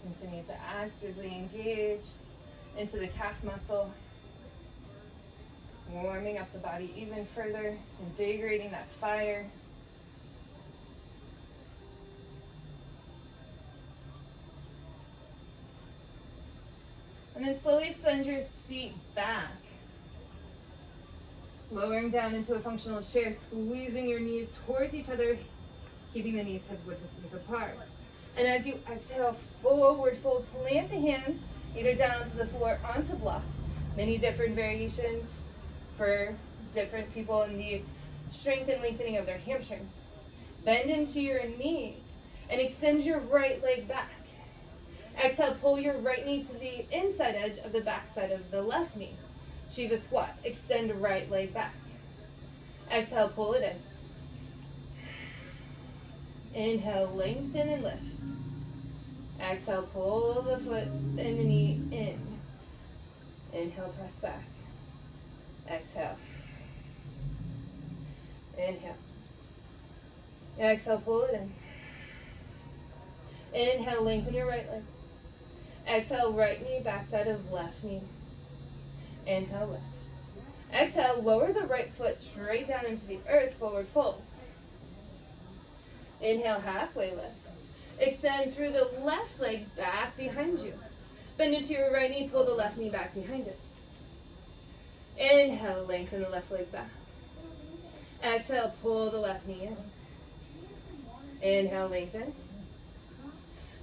Continue to actively engage into the calf muscle, warming up the body even further, invigorating that fire. And then slowly send your seat back, lowering down into a functional chair, squeezing your knees towards each other, keeping the knees hip-width distance apart. And as you exhale, forward fold, plant the hands either down onto the floor, onto blocks. Many different variations for different people in the strength and lengthening of their hamstrings. Bend into your knees and extend your right leg back. Exhale, pull your right knee to the inside edge of the back side of the left knee. Shiva squat, extend right leg back. Exhale, pull it in. Inhale, lengthen and lift. Exhale, pull the foot and the knee in. Inhale, press back. Exhale. Inhale. Exhale, pull it in. Inhale, lengthen your right leg. Exhale, right knee, backside of left knee. Inhale, lift. Exhale, lower the right foot straight down into the earth, forward fold. Inhale, halfway lift. Extend through the left leg back behind you. Bend into your right knee, pull the left knee back behind it. Inhale, lengthen the left leg back. Exhale, pull the left knee in. Inhale, lengthen.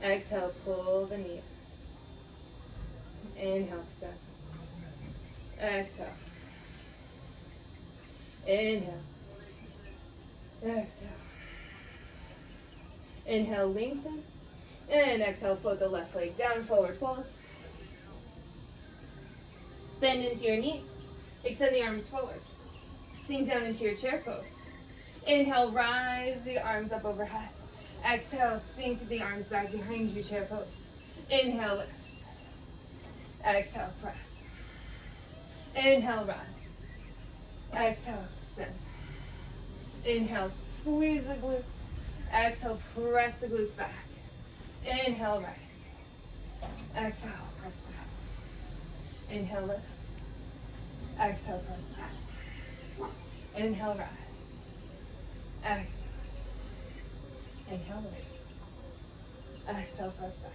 Exhale, pull the knee in. Inhale, step. Exhale. Inhale. Exhale. Inhale, lengthen. And exhale, float the left leg down, forward fold. Bend into your knees. Extend the arms forward. Sink down into your chair pose. Inhale, rise the arms up overhead. Exhale, sink the arms back behind you, chair pose. Inhale, lift. Exhale, press. Inhale, rise. Exhale, extend. Inhale, squeeze the glutes. Exhale, press the glutes back. Inhale, rise. Exhale, press back. Inhale, lift. Exhale, press back. Inhale, rise. Exhale. Inhale, lift. Exhale, press back.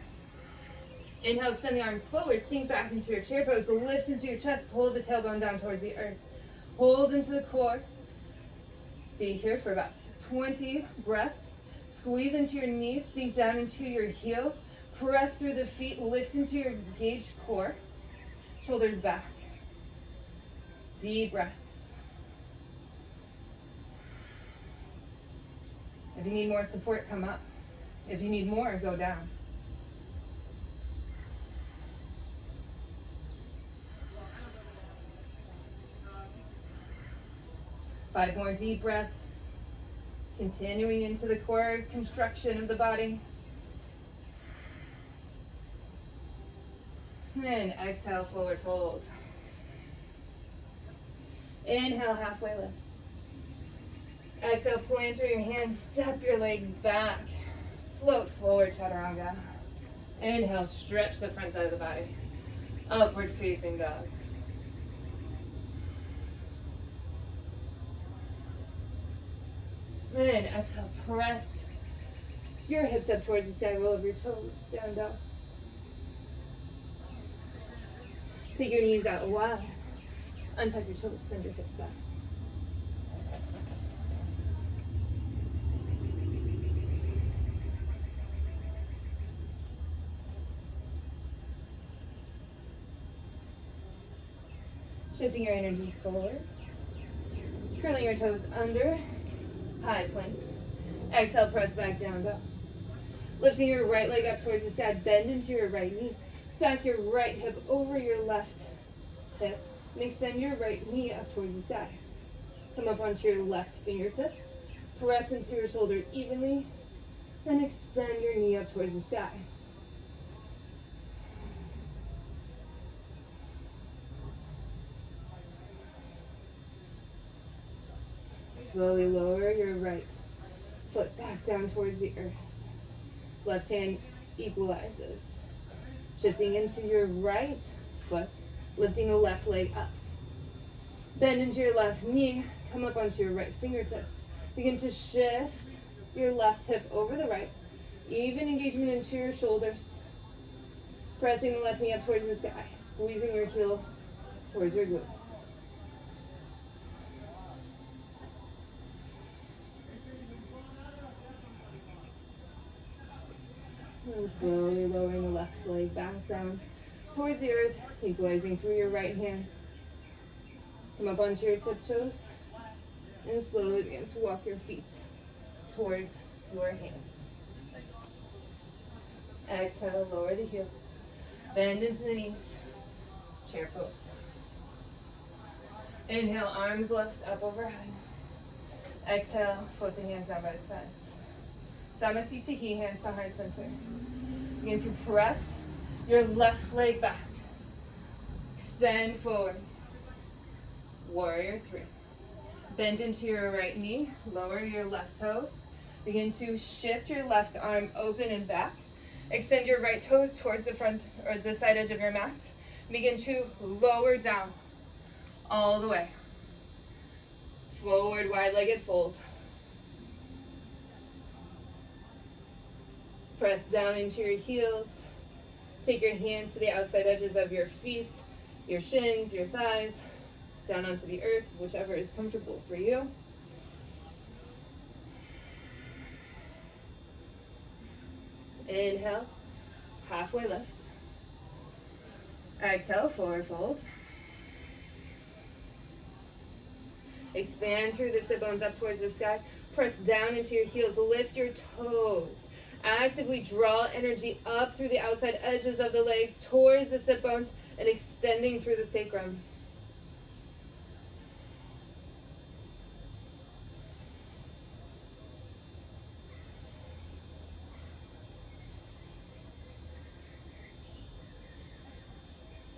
Inhale, extend the arms forward, sink back into your chair pose, lift into your chest, pull the tailbone down towards the earth. Hold into the core. Be here for about 20 breaths. Squeeze into your knees, sink down into your heels, press through the feet, lift into your engaged core. Shoulders back. Deep breaths. If you need more support, come up. If you need more, go down. Five more deep breaths. Continuing into the core construction of the body. And exhale, forward fold. Inhale, halfway lift. Exhale, plant through your hands, step your legs back. Float forward, chaturanga. Inhale, stretch the front side of the body. Upward facing dog. And exhale, press your hips up towards the sky, roll over your toes, stand up. Take your knees out wide. Untuck your toes, send your hips back. Shifting your energy forward. Curling your toes under. High plank. Exhale, press back down, dog. Lifting your right leg up towards the sky, bend into your right knee. Stack your right hip over your left hip and extend your right knee up towards the sky. Come up onto your left fingertips. Press into your shoulders evenly and extend your knee up towards the sky. Slowly lower your right foot back down towards the earth. Left hand equalizes. Shifting into your right foot, lifting the left leg up. Bend into your left knee, come up onto your right fingertips. Begin to shift your left hip over the right. Even engagement into your shoulders. Pressing the left knee up towards the sky. Squeezing your heel towards your glute. And slowly lowering the left leg back down towards the earth, equalizing through your right hand. Come up onto your tiptoes and slowly begin to walk your feet towards your hands. Exhale, lower the heels. Bend into the knees. Chair pose. Inhale, arms lift up overhead. Exhale, float the hands down by the sides. Samasthiti, hands to heart center. Begin to press your left leg back. Extend forward. Warrior 3. Bend into your right knee, lower your left toes. Begin to shift your left arm open and back. Extend your right toes towards the front or the side edge of your mat. Begin to lower down all the way. Forward wide-legged fold. Press down into your heels. Take your hands to the outside edges of your feet, your shins, your thighs, down onto the earth, whichever is comfortable for you. Inhale, halfway lift. Exhale, forward fold. Expand through the sit bones up towards the sky. Press down into your heels. Lift your toes. Actively draw energy up through the outside edges of the legs towards the sit bones and extending through the sacrum.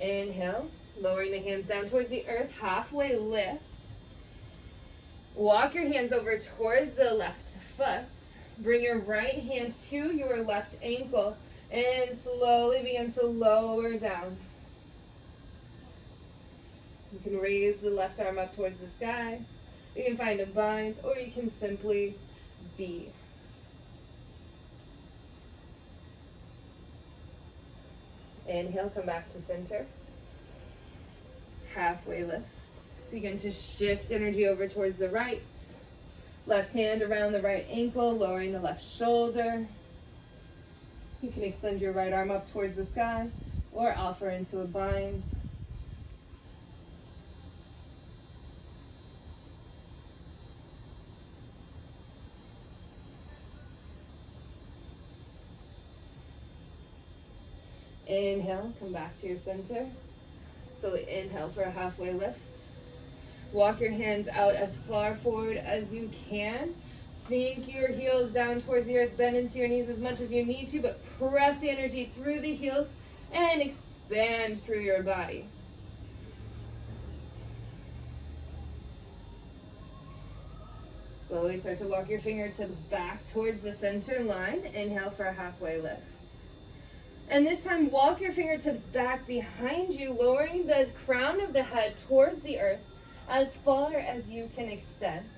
Inhale, lowering the hands down towards the earth, halfway lift. Walk your hands over towards the left foot. Bring your right hand to your left ankle and slowly begin to lower down. You can raise the left arm up towards the sky. You can find a bind, or you can simply be. Inhale, come back to center. Halfway lift. Begin to shift energy over towards the right. Left hand around the right ankle, lowering the left shoulder. You can extend your right arm up towards the sky or offer into a bind. Inhale, come back to your center. Slowly inhale for a halfway lift. Walk your hands out as far forward as you can. Sink your heels down towards the earth. Bend into your knees as much as you need to, but press the energy through the heels and expand through your body. Slowly start to walk your fingertips back towards the center line. Inhale for a halfway lift. And this time, walk your fingertips back behind you, lowering the crown of the head towards the earth as far as you can extend.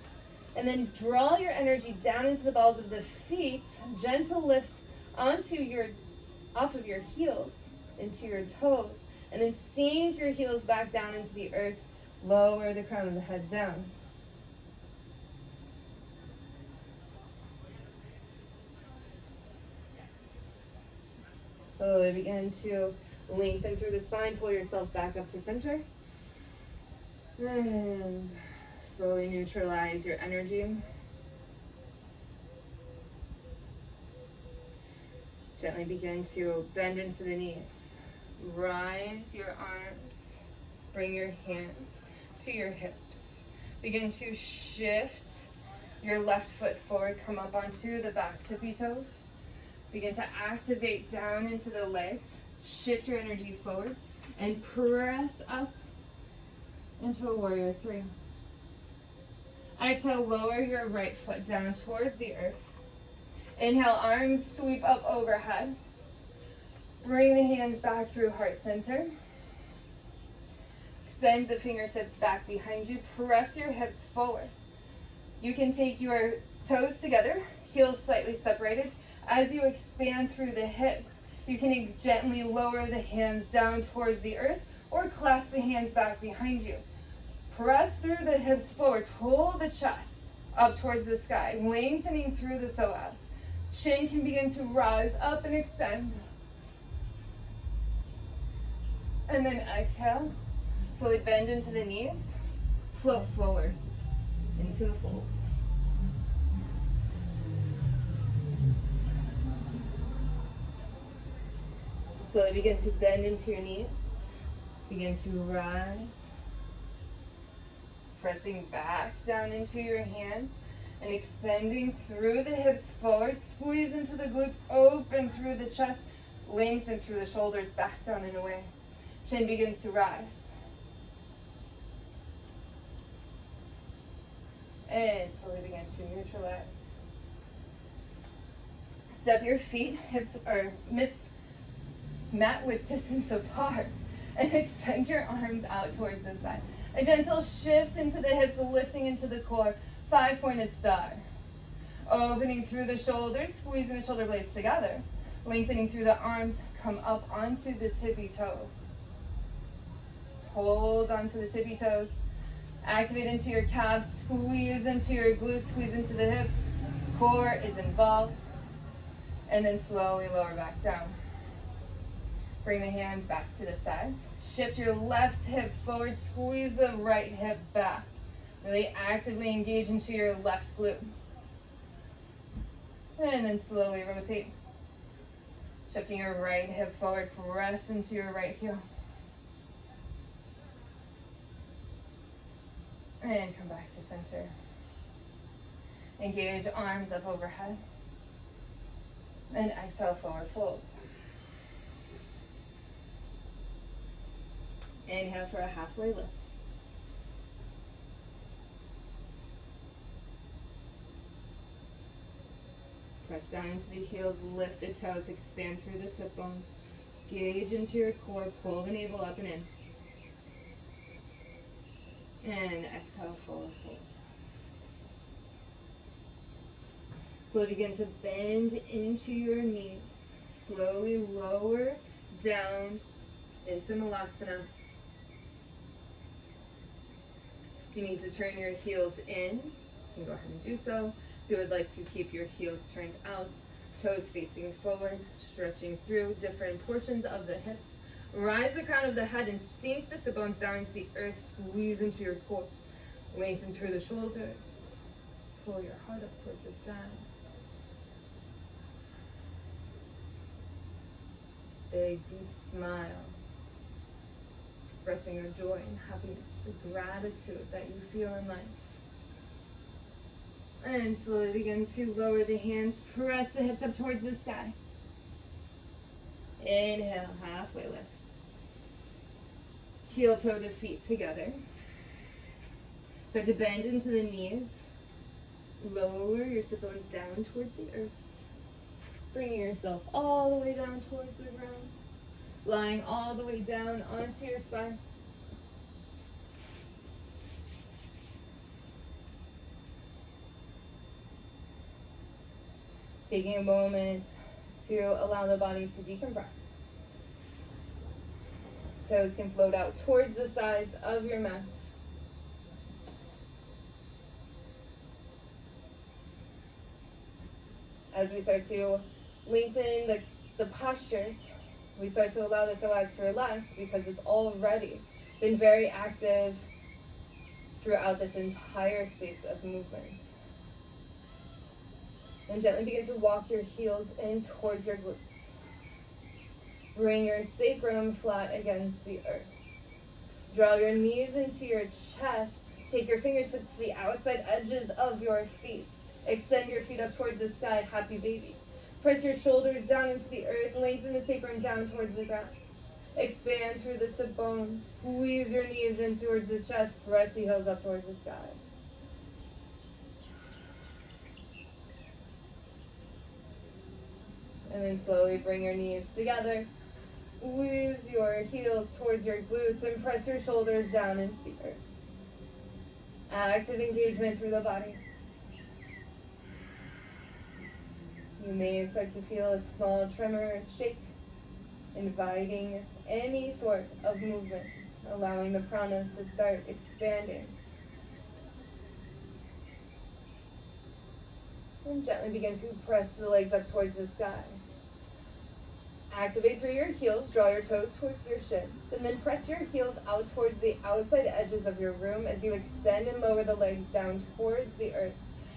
And then draw your energy down into the balls of the feet. Gentle lift off of your heels into your toes. And then sink your heels back down into the earth. Lower the crown of the head down. Slowly begin to lengthen through the spine. Pull yourself back up to center. And slowly neutralize your energy. Gently begin to bend into the knees. Rise your arms. Bring your hands to your hips. Begin to shift your left foot forward. Come up onto the back tippy toes. Begin to activate down into the legs. Shift your energy forward and press up into a warrior three. Exhale, lower your right foot down towards the earth. Inhale, arms sweep up overhead. Bring the hands back through heart center. Extend the fingertips back behind you. Press your hips forward. You can take your toes together, heels slightly separated. As you expand through the hips, you can gently lower the hands down towards the earth or clasp the hands back behind you. Press through the hips forward. Pull the chest up towards the sky, lengthening through the psoas. Chin can begin to rise up and extend. And then exhale. Slowly bend into the knees. Float forward into a fold. Slowly begin to bend into your knees. Begin to rise. Pressing back down into your hands and extending through the hips forward. Squeeze into the glutes, open through the chest, lengthen through the shoulders, back down and away. Chin begins to rise. And slowly begin to neutralize. Step your feet, hips, or mat width distance apart, and extend your arms out towards the side. A gentle shift into the hips, lifting into the core. 5-pointed star. Opening through the shoulders, squeezing the shoulder blades together. Lengthening through the arms, come up onto the tippy toes. Hold onto the tippy toes. Activate into your calves, squeeze into your glutes, squeeze into the hips. Core is involved. And then slowly lower back down. Bring the hands back to the sides. Shift your left hip forward, squeeze the right hip back. Really actively engage into your left glute. And then slowly rotate. Shifting your right hip forward, press into your right heel. And come back to center. Engage arms up overhead. And exhale, forward fold. Inhale for a halfway lift. Press down into the heels, lift the toes, expand through the sit bones. Gauge into your core, pull the navel up and in. And exhale, forward fold. Slowly begin to bend into your knees. Slowly lower down into Malasana. If you need to turn your heels in, you can go ahead and do so. If you would like to keep your heels turned out, toes facing forward, stretching through different portions of the hips. Rise the crown of the head and sink the sit bones down into the earth. Squeeze into your core. Lengthen through the shoulders. Pull your heart up towards the sky. Big, deep smile. Expressing your joy and happiness, the gratitude that you feel in life. And slowly begin to lower the hands. Press the hips up towards the sky. Inhale, halfway lift. Heel toe the feet together. Start to bend into the knees. Lower your sit bones down towards the earth. Bringing yourself all the way down towards the ground. Lying all the way down onto your spine. Taking a moment to allow the body to decompress. Toes can float out towards the sides of your mat. As we start to lengthen the postures, we start to allow the psoas to relax because it's already been very active throughout this entire space of movement. And gently begin to walk your heels in towards your glutes. Bring your sacrum flat against the earth. Draw your knees into your chest. Take your fingertips to the outside edges of your feet. Extend your feet up towards the sky, happy baby. Press your shoulders down into the earth. Lengthen the sacrum down towards the ground. Expand through the sit bones. Squeeze your knees in towards the chest. Press the heels up towards the sky. And then slowly bring your knees together. Squeeze your heels towards your glutes and press your shoulders down into the earth. Active engagement through the body. You may start to feel a small tremor shake, inviting any sort of movement, allowing the prana to start expanding. And gently begin to press the legs up towards the sky. Activate through your heels, draw your toes towards your shins, and then press your heels out towards the outside edges of your room as you extend and lower the legs down towards the earth.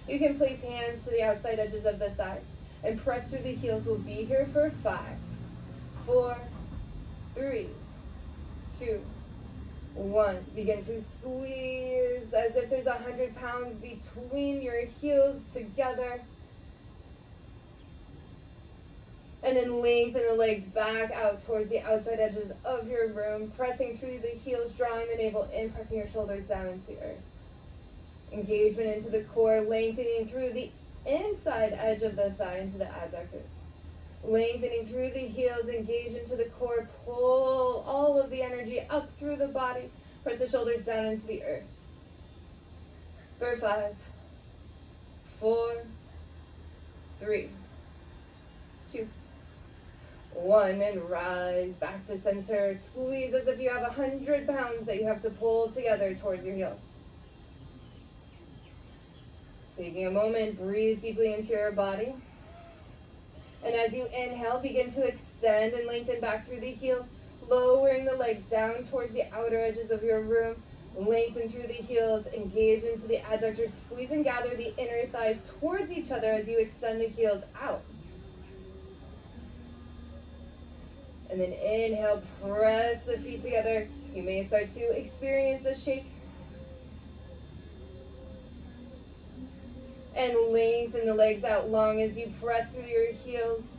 You can place hands to the outside edges of the thighs and press through the heels. We'll be here for 5, 4, 3, 2, 1. Begin to squeeze as if there's 100 pounds between your heels together. And then lengthen the legs back out towards the outside edges of your room, pressing through the heels, drawing the navel in, pressing your shoulders down into the earth. Engagement into the core, lengthening through the inside edge of the thigh into the adductors. Lengthening through the heels, engage into the core, pull all of the energy up through the body. Press the shoulders down into the earth. For 5, 4, 3, 2, 1, and rise back to center. Squeeze as if you have 100 pounds that you have to pull together towards your heels. Taking a moment, breathe deeply into your body. And as you inhale, begin to extend and lengthen back through the heels, lowering the legs down towards the outer edges of your room. Lengthen through the heels, engage into the adductors, squeeze and gather the inner thighs towards each other as you extend the heels out. And then inhale, press the feet together. You may start to experience a shake. And lengthen the legs out long as you press through your heels.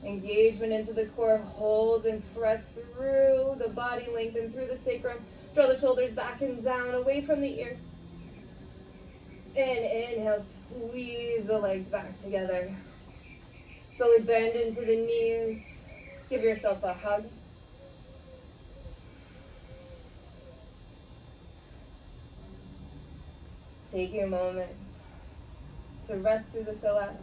Engagement into the core, hold and press through the body, lengthen through the sacrum. Draw the shoulders back and down, away from the ears. And inhale, squeeze the legs back together. Slowly bend into the knees. Give yourself a hug. Taking a moment to rest through the psoas.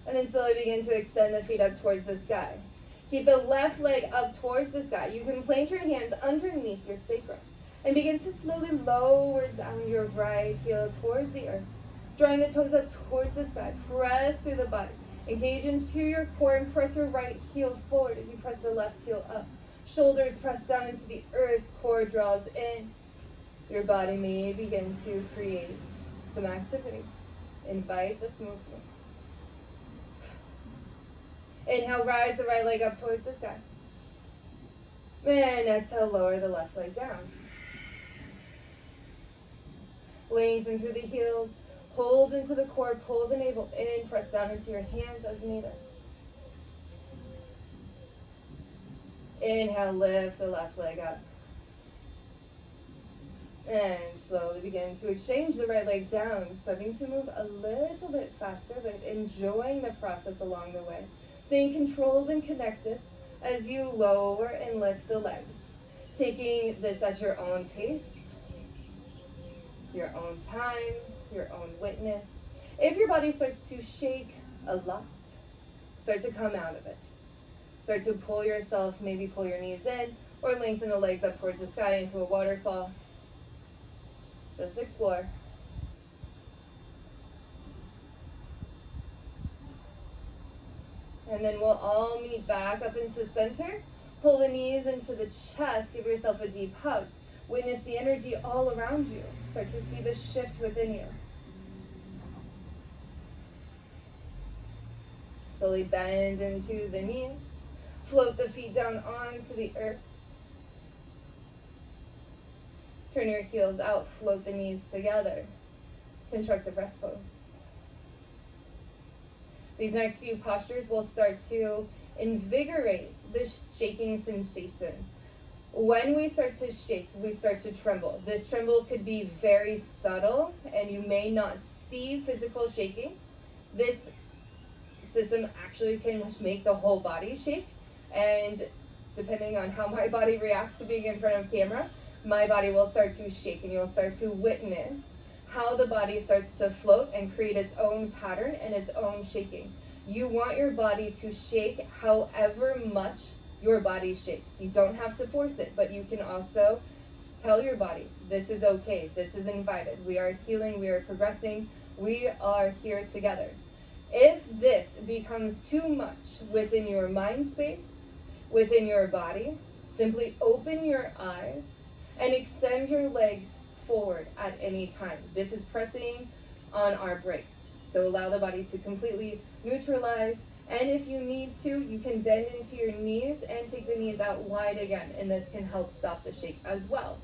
And then slowly begin to extend the feet up towards the sky. Keep the left leg up towards the sky. You can plant your hands underneath your sacrum. And begin to slowly lower down your right heel towards the earth. Drawing the toes up towards the sky. Press through the body. Engage into your core and press your right heel forward as you press the left heel up. Shoulders press down into the earth. Core draws in. Your body may begin to create some activity. Invite this movement. Inhale, rise the right leg up towards the sky. And exhale, lower the left leg down. Lengthen through the heels. Hold into the core, pull the navel in, press down into your hands as needed. Inhale, lift the left leg up. And slowly begin to exchange the right leg down, starting to move a little bit faster, but enjoying the process along the way. Staying controlled and connected as you lower and lift the legs. Taking this at your own pace, your own time, your own witness. If your body starts to shake a lot, start to come out of it. Start to pull yourself, maybe pull your knees in, or lengthen the legs up towards the sky into a waterfall. Just explore. And then we'll all meet back up into center. Pull the knees into the chest. Give yourself a deep hug. Witness the energy all around you. Start to see the shift within you. Slowly bend into the knees. Float the feet down onto the earth. Turn your heels out, float the knees together. Constructive rest pose. These next few postures will start to invigorate this shaking sensation. When we start to shake, we start to tremble. This tremble could be very subtle, and you may not see physical shaking. This system actually can make the whole body shake, and depending on how my body reacts to being in front of camera, my body will start to shake, and you'll start to witness how the body starts to float and create its own pattern and its own shaking. You want your body to shake however much your body shakes. You don't have to force it, but you can also tell your body, this is okay, this is invited. We are healing, we are progressing, we are here together. If this becomes too much within your mind space, within your body, simply open your eyes and extend your legs forward at any time. This is pressing on our brakes. So allow the body to completely neutralize. And if you need to, you can bend into your knees and take the knees out wide again. And this can help stop the shake as well.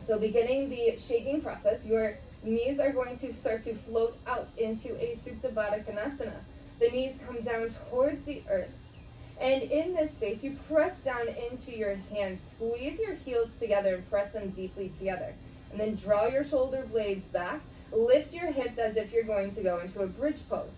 So beginning the shaking process, your knees are going to start to float out into a Supta Baddha Konasana. The knees come down towards the earth. And in this space, you press down into your hands, squeeze your heels together and press them deeply together. And then draw your shoulder blades back, lift your hips as if you're going to go into a bridge pose.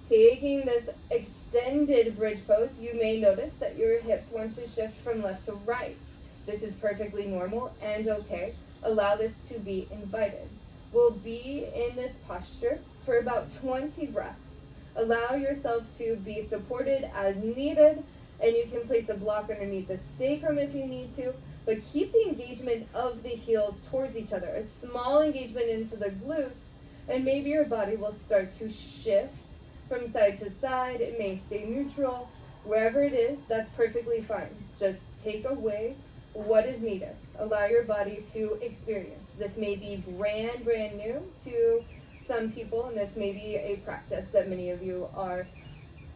Taking this extended bridge pose, you may notice that your hips want to shift from left to right. This is perfectly normal and okay. Allow this to be invited. We'll be in this posture for about 20 breaths. Allow yourself to be supported as needed, and you can place a block underneath the sacrum if you need to, but keep the engagement of the heels towards each other, a small engagement into the glutes, and maybe your body will start to shift from side to side. It may stay neutral. Wherever it is, that's perfectly fine. Just take away what is needed. Allow your body to experience. This may be brand new to some people, and this may be a practice that many of you are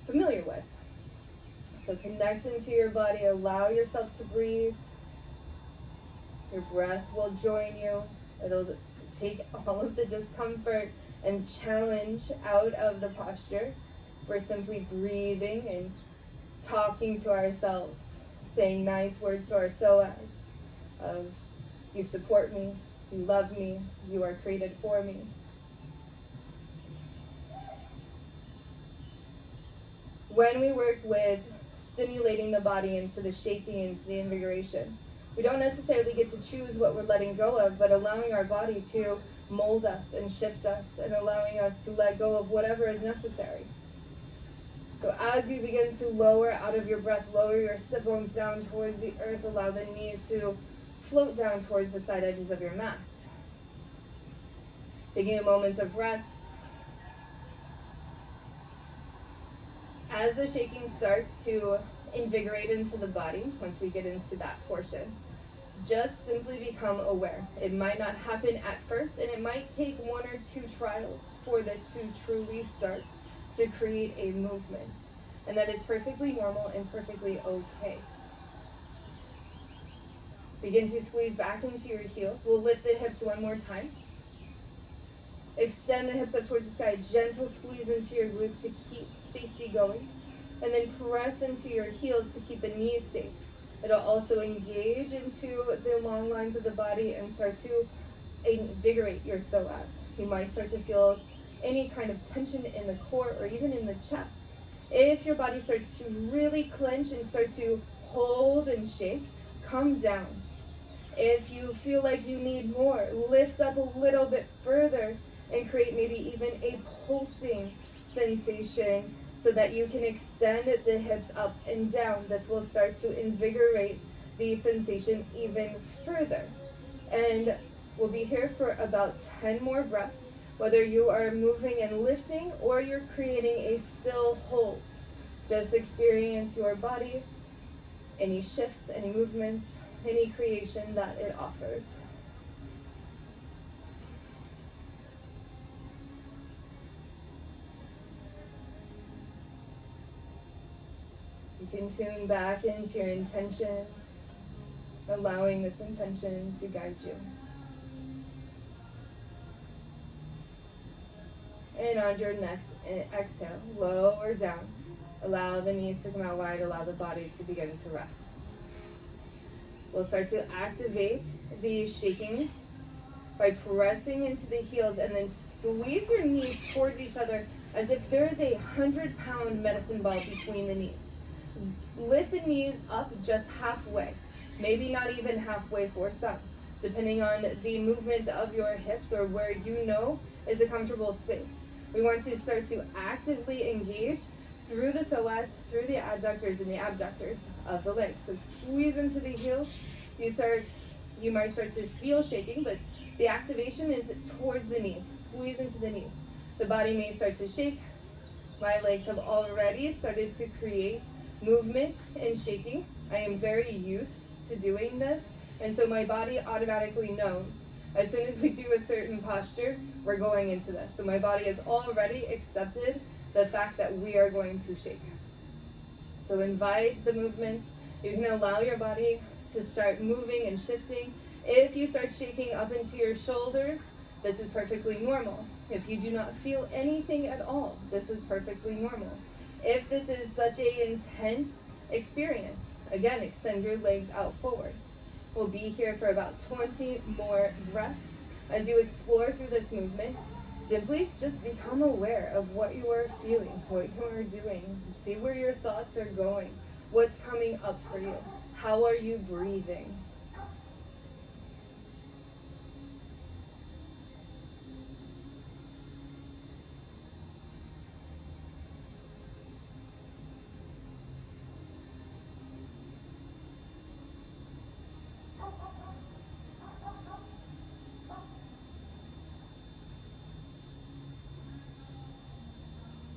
familiar with. So connect into your body, allow yourself to breathe. Your breath will join you. It'll take all of the discomfort and challenge out of the posture. We're simply breathing and talking to ourselves, saying nice words to our psoas of, you support me, you love me, you are created for me. When we work with stimulating the body into the shaking, into the invigoration, we don't necessarily get to choose what we're letting go of, but allowing our body to mold us and shift us and allowing us to let go of whatever is necessary. So as you begin to lower out of your breath, lower your sit bones down towards the earth, allow the knees to float down towards the side edges of your mat. Taking a moment of rest. As the shaking starts to invigorate into the body, once we get into that portion, just simply become aware. It might not happen at first, and it might take 1 or 2 trials for this to truly start to create a movement. And that is perfectly normal and perfectly okay. Begin to squeeze back into your heels. We'll lift the hips one more time. Extend the hips up towards the sky. Gentle squeeze into your glutes to keep safety going. And then press into your heels to keep the knees safe. It'll also engage into the long lines of the body and start to invigorate your psoas. You might start to feel any kind of tension in the core or even in the chest. If your body starts to really clench and start to hold and shake, come down. If you feel like you need more, lift up a little bit further and create maybe even a pulsing sensation so that you can extend the hips up and down. This will start to invigorate the sensation even further. And we'll be here for about 10 more breaths, whether you are moving and lifting or you're creating a still hold. Just experience your body, any shifts, any movements, any creation that it offers. You can tune back into your intention, allowing this intention to guide you. And on your next exhale, lower down. Allow the knees to come out wide, allow the body to begin to rest. We'll start to activate the shaking by pressing into the heels and then squeeze your knees towards each other as if there is a 100-pound medicine ball between the knees. Lift the knees up just halfway, maybe not even halfway for some, depending on the movement of your hips or where you know is a comfortable space. We want to start to actively engage through the psoas, through the adductors and the abductors of the legs. So squeeze into the heels. You might start to feel shaking, but the activation is towards the knees. Squeeze into the knees. The body may start to shake. My legs have already started to create movement and shaking. I am very used to doing this, and so my body automatically knows as soon as we do a certain posture, we're going into this. So my body has already accepted the fact that we are going to shake. So invite the movements. You can allow your body to start moving and shifting. If you start shaking up into your shoulders, this is perfectly normal. If you do not feel anything at all, this is perfectly normal. If this is such an intense experience. Again, extend your legs out forward. We'll be here for about 20 more breaths. As you explore through this movement, simply just become aware of what you are feeling, what you are doing. See where your thoughts are going, what's coming up for you. How are you breathing?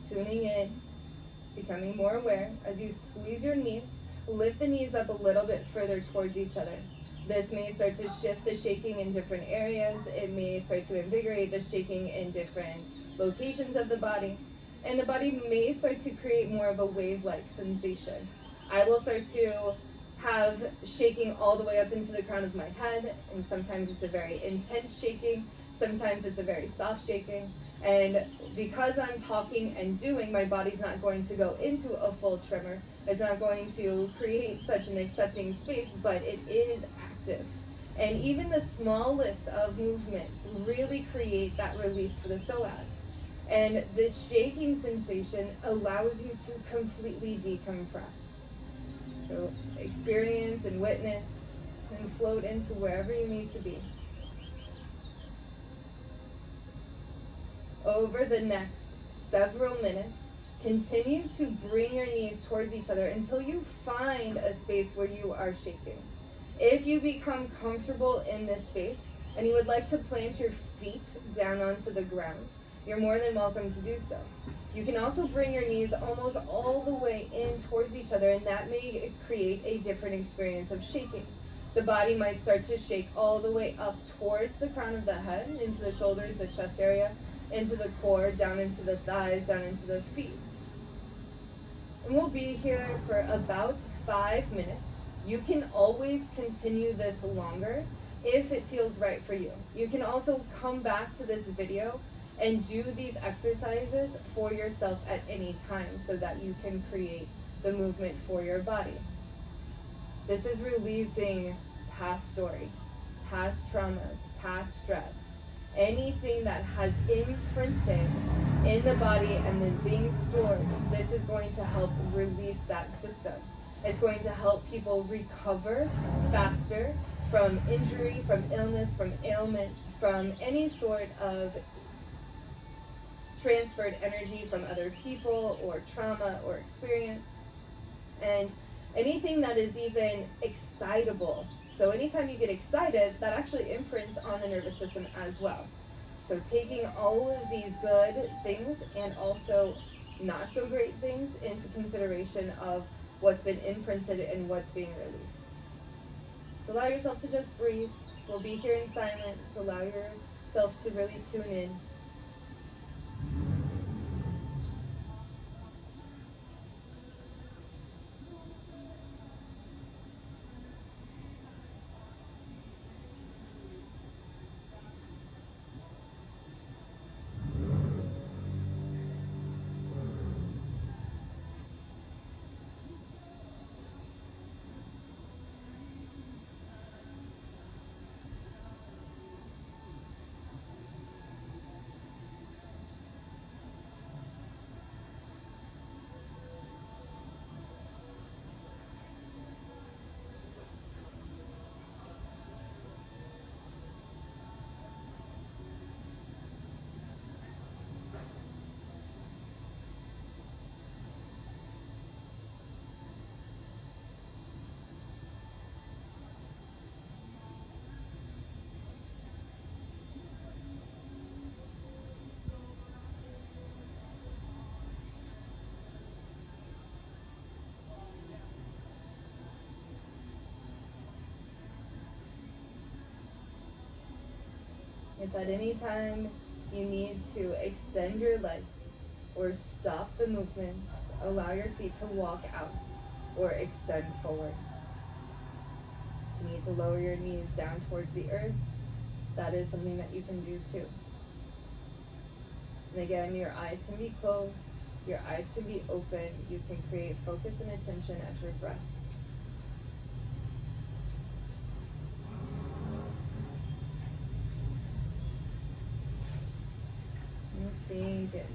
Tuning in, becoming more aware. As you squeeze your knees, lift the knees up a little bit further towards each other. This may start to shift the shaking in different areas. It may start to invigorate the shaking in different locations of the body. And the body may start to create more of a wave-like sensation. I will start to have shaking all the way up into the crown of my head, and sometimes it's a very intense shaking, sometimes it's a very soft shaking. And because I'm talking and doing, my body's not going to go into a full tremor. It's not going to create such an accepting space, but it is active. And even the smallest of movements really create that release for the psoas. And this shaking sensation allows you to completely decompress. So experience and witness and float into wherever you need to be. Over the next several minutes, continue to bring your knees towards each other until you find a space where you are shaking. If you become comfortable in this space and you would like to plant your feet down onto the ground, you're more than welcome to do so. You can also bring your knees almost all the way in towards each other, and that may create a different experience of shaking. The body might start to shake all the way up towards the crown of the head, into the shoulders, the chest area, into the core, down into the thighs, down into the feet. And we'll be here for about 5 minutes. You can always continue this longer if it feels right for you. You can also come back to this video and do these exercises for yourself at any time so that you can create the movement for your body. This is releasing past story, past traumas, past stress, anything that has imprinted in the body and is being stored. This is going to help release that system. It's going to help people recover faster from injury, from illness, from ailment, from any sort of transferred energy from other people or trauma or experience. And anything that is even excitable. So anytime you get excited, that actually imprints on the nervous system as well. So taking all of these good things and also not so great things into consideration of what's been imprinted and what's being released. So allow yourself to just breathe. We'll be here in silence. Allow yourself to really tune in. If at any time you need to extend your legs or stop the movements, allow your feet to walk out or extend forward. If you need to lower your knees down towards the earth, that is something that you can do too. And again, your eyes can be closed. Your eyes can be open. You can create focus and attention at your breath. And sink in.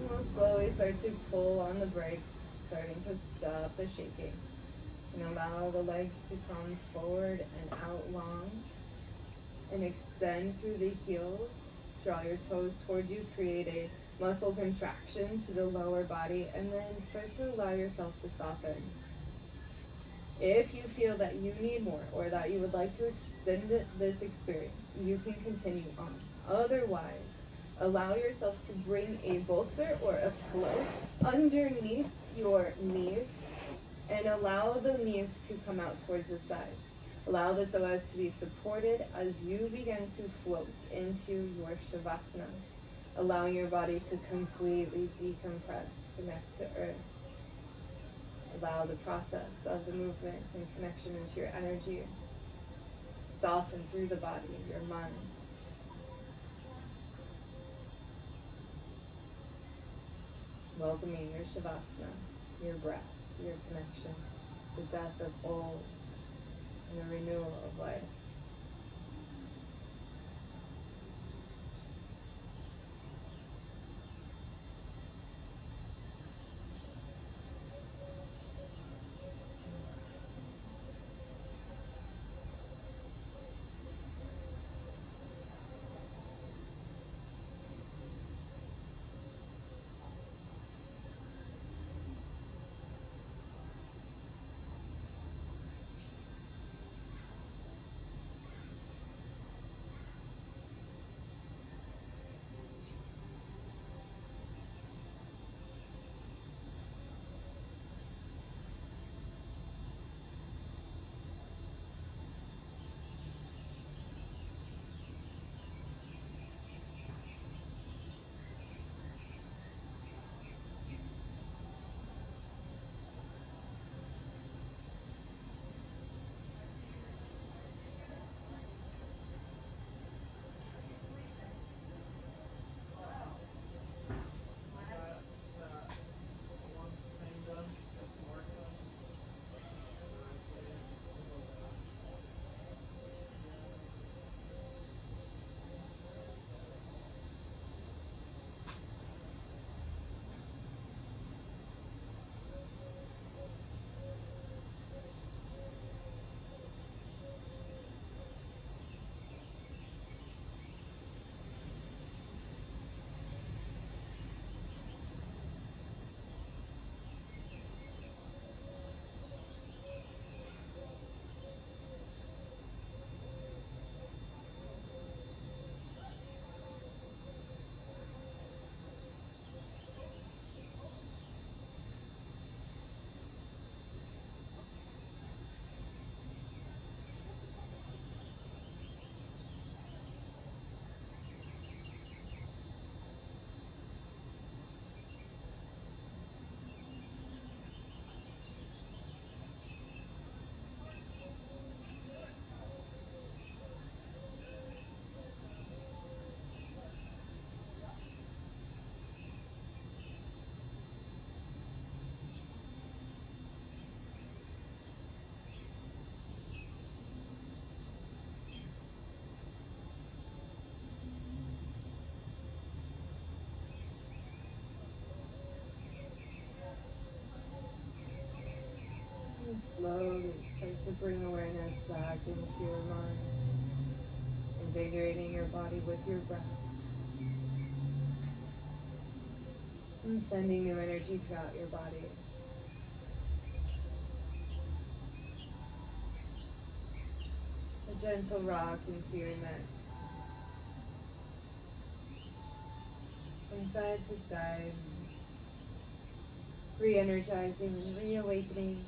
We'll slowly start to pull on the brakes, starting to stop the shaking. And allow the legs to come forward and out long. And extend through the heels. Draw your toes toward you. Create a muscle contraction to the lower body. And then start to allow yourself to soften. If you feel that you need more or that you would like to extend this experience, you can continue on. Otherwise, allow yourself to bring a bolster or a pillow underneath your knees and allow the knees to come out towards the sides. Allow the psoas to be supported as you begin to float into your Shavasana, allowing your body to completely decompress, connect to earth. Allow the process of the movement and connection into your energy. Soften through the body, your mind. Welcoming your Shavasana, your breath, your connection, the death of old, and the renewal of life. slowly start to bring awareness back into your mind, invigorating your body with your breath, and sending new energy throughout your body. A gentle rock into your neck, from side to side, re-energizing and reawakening.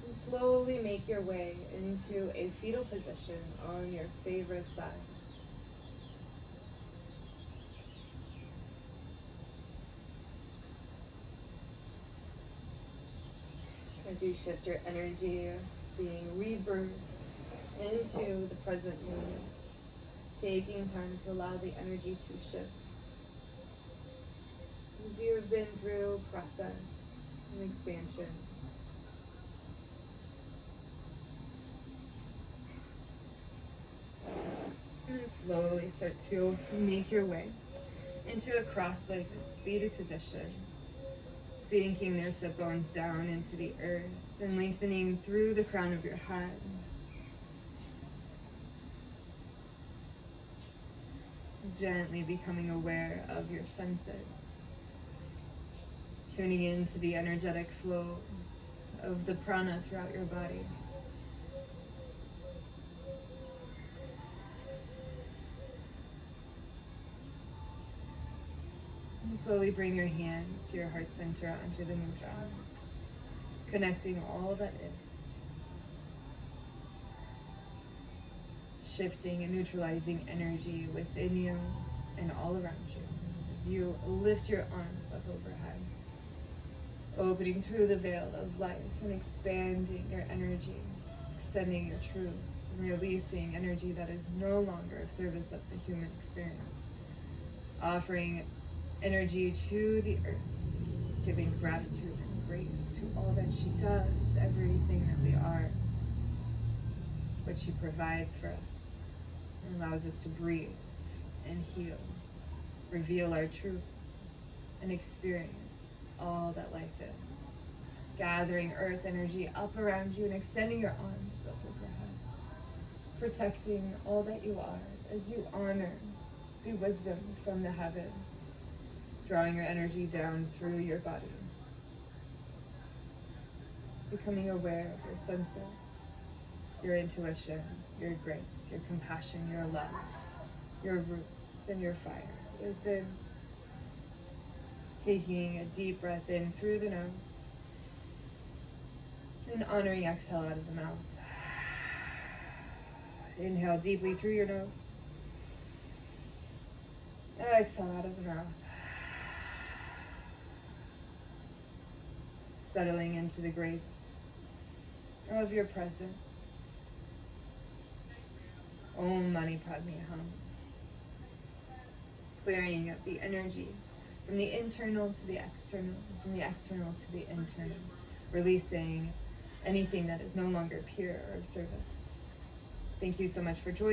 And slowly make your way into a fetal position on your favorite side. As you shift your energy, being rebirthed into the present moment, taking time to allow the energy to shift. As you have been through process and expansion. And then slowly start to make your way into a cross-legged seated position, sinking their sit bones down into the earth and lengthening through the crown of your head. Gently becoming aware of your senses, tuning into the energetic flow of the prana throughout your body. And slowly bring your hands to your heart center onto the mudra, connecting all that is. Shifting and neutralizing energy within you and all around you as you lift your arms up overhead, opening through the veil of life and expanding your energy, extending your truth, and releasing energy that is no longer of service of the human experience, offering energy to the earth, giving gratitude and grace to all that she does, everything that we are, what she provides for us, and allows us to breathe and heal, reveal our truth, and experience all that life is. Gathering earth energy up around you and extending your arms up overhead, protecting all that you are as you honor the wisdom from the heavens, drawing your energy down through your body, becoming aware of your senses, your intuition, your grace, your compassion, your love, your roots, and your fire within. Taking a deep breath in through the nose and honoring exhale out of the mouth. Inhale deeply through your nose. Exhale out of the mouth. Settling into the grace of your presence. Om Mani Padme Hum. Clearing up the energy from the internal to the external, from the external to the internal. Releasing anything that is no longer pure or of service. Thank you so much for joining.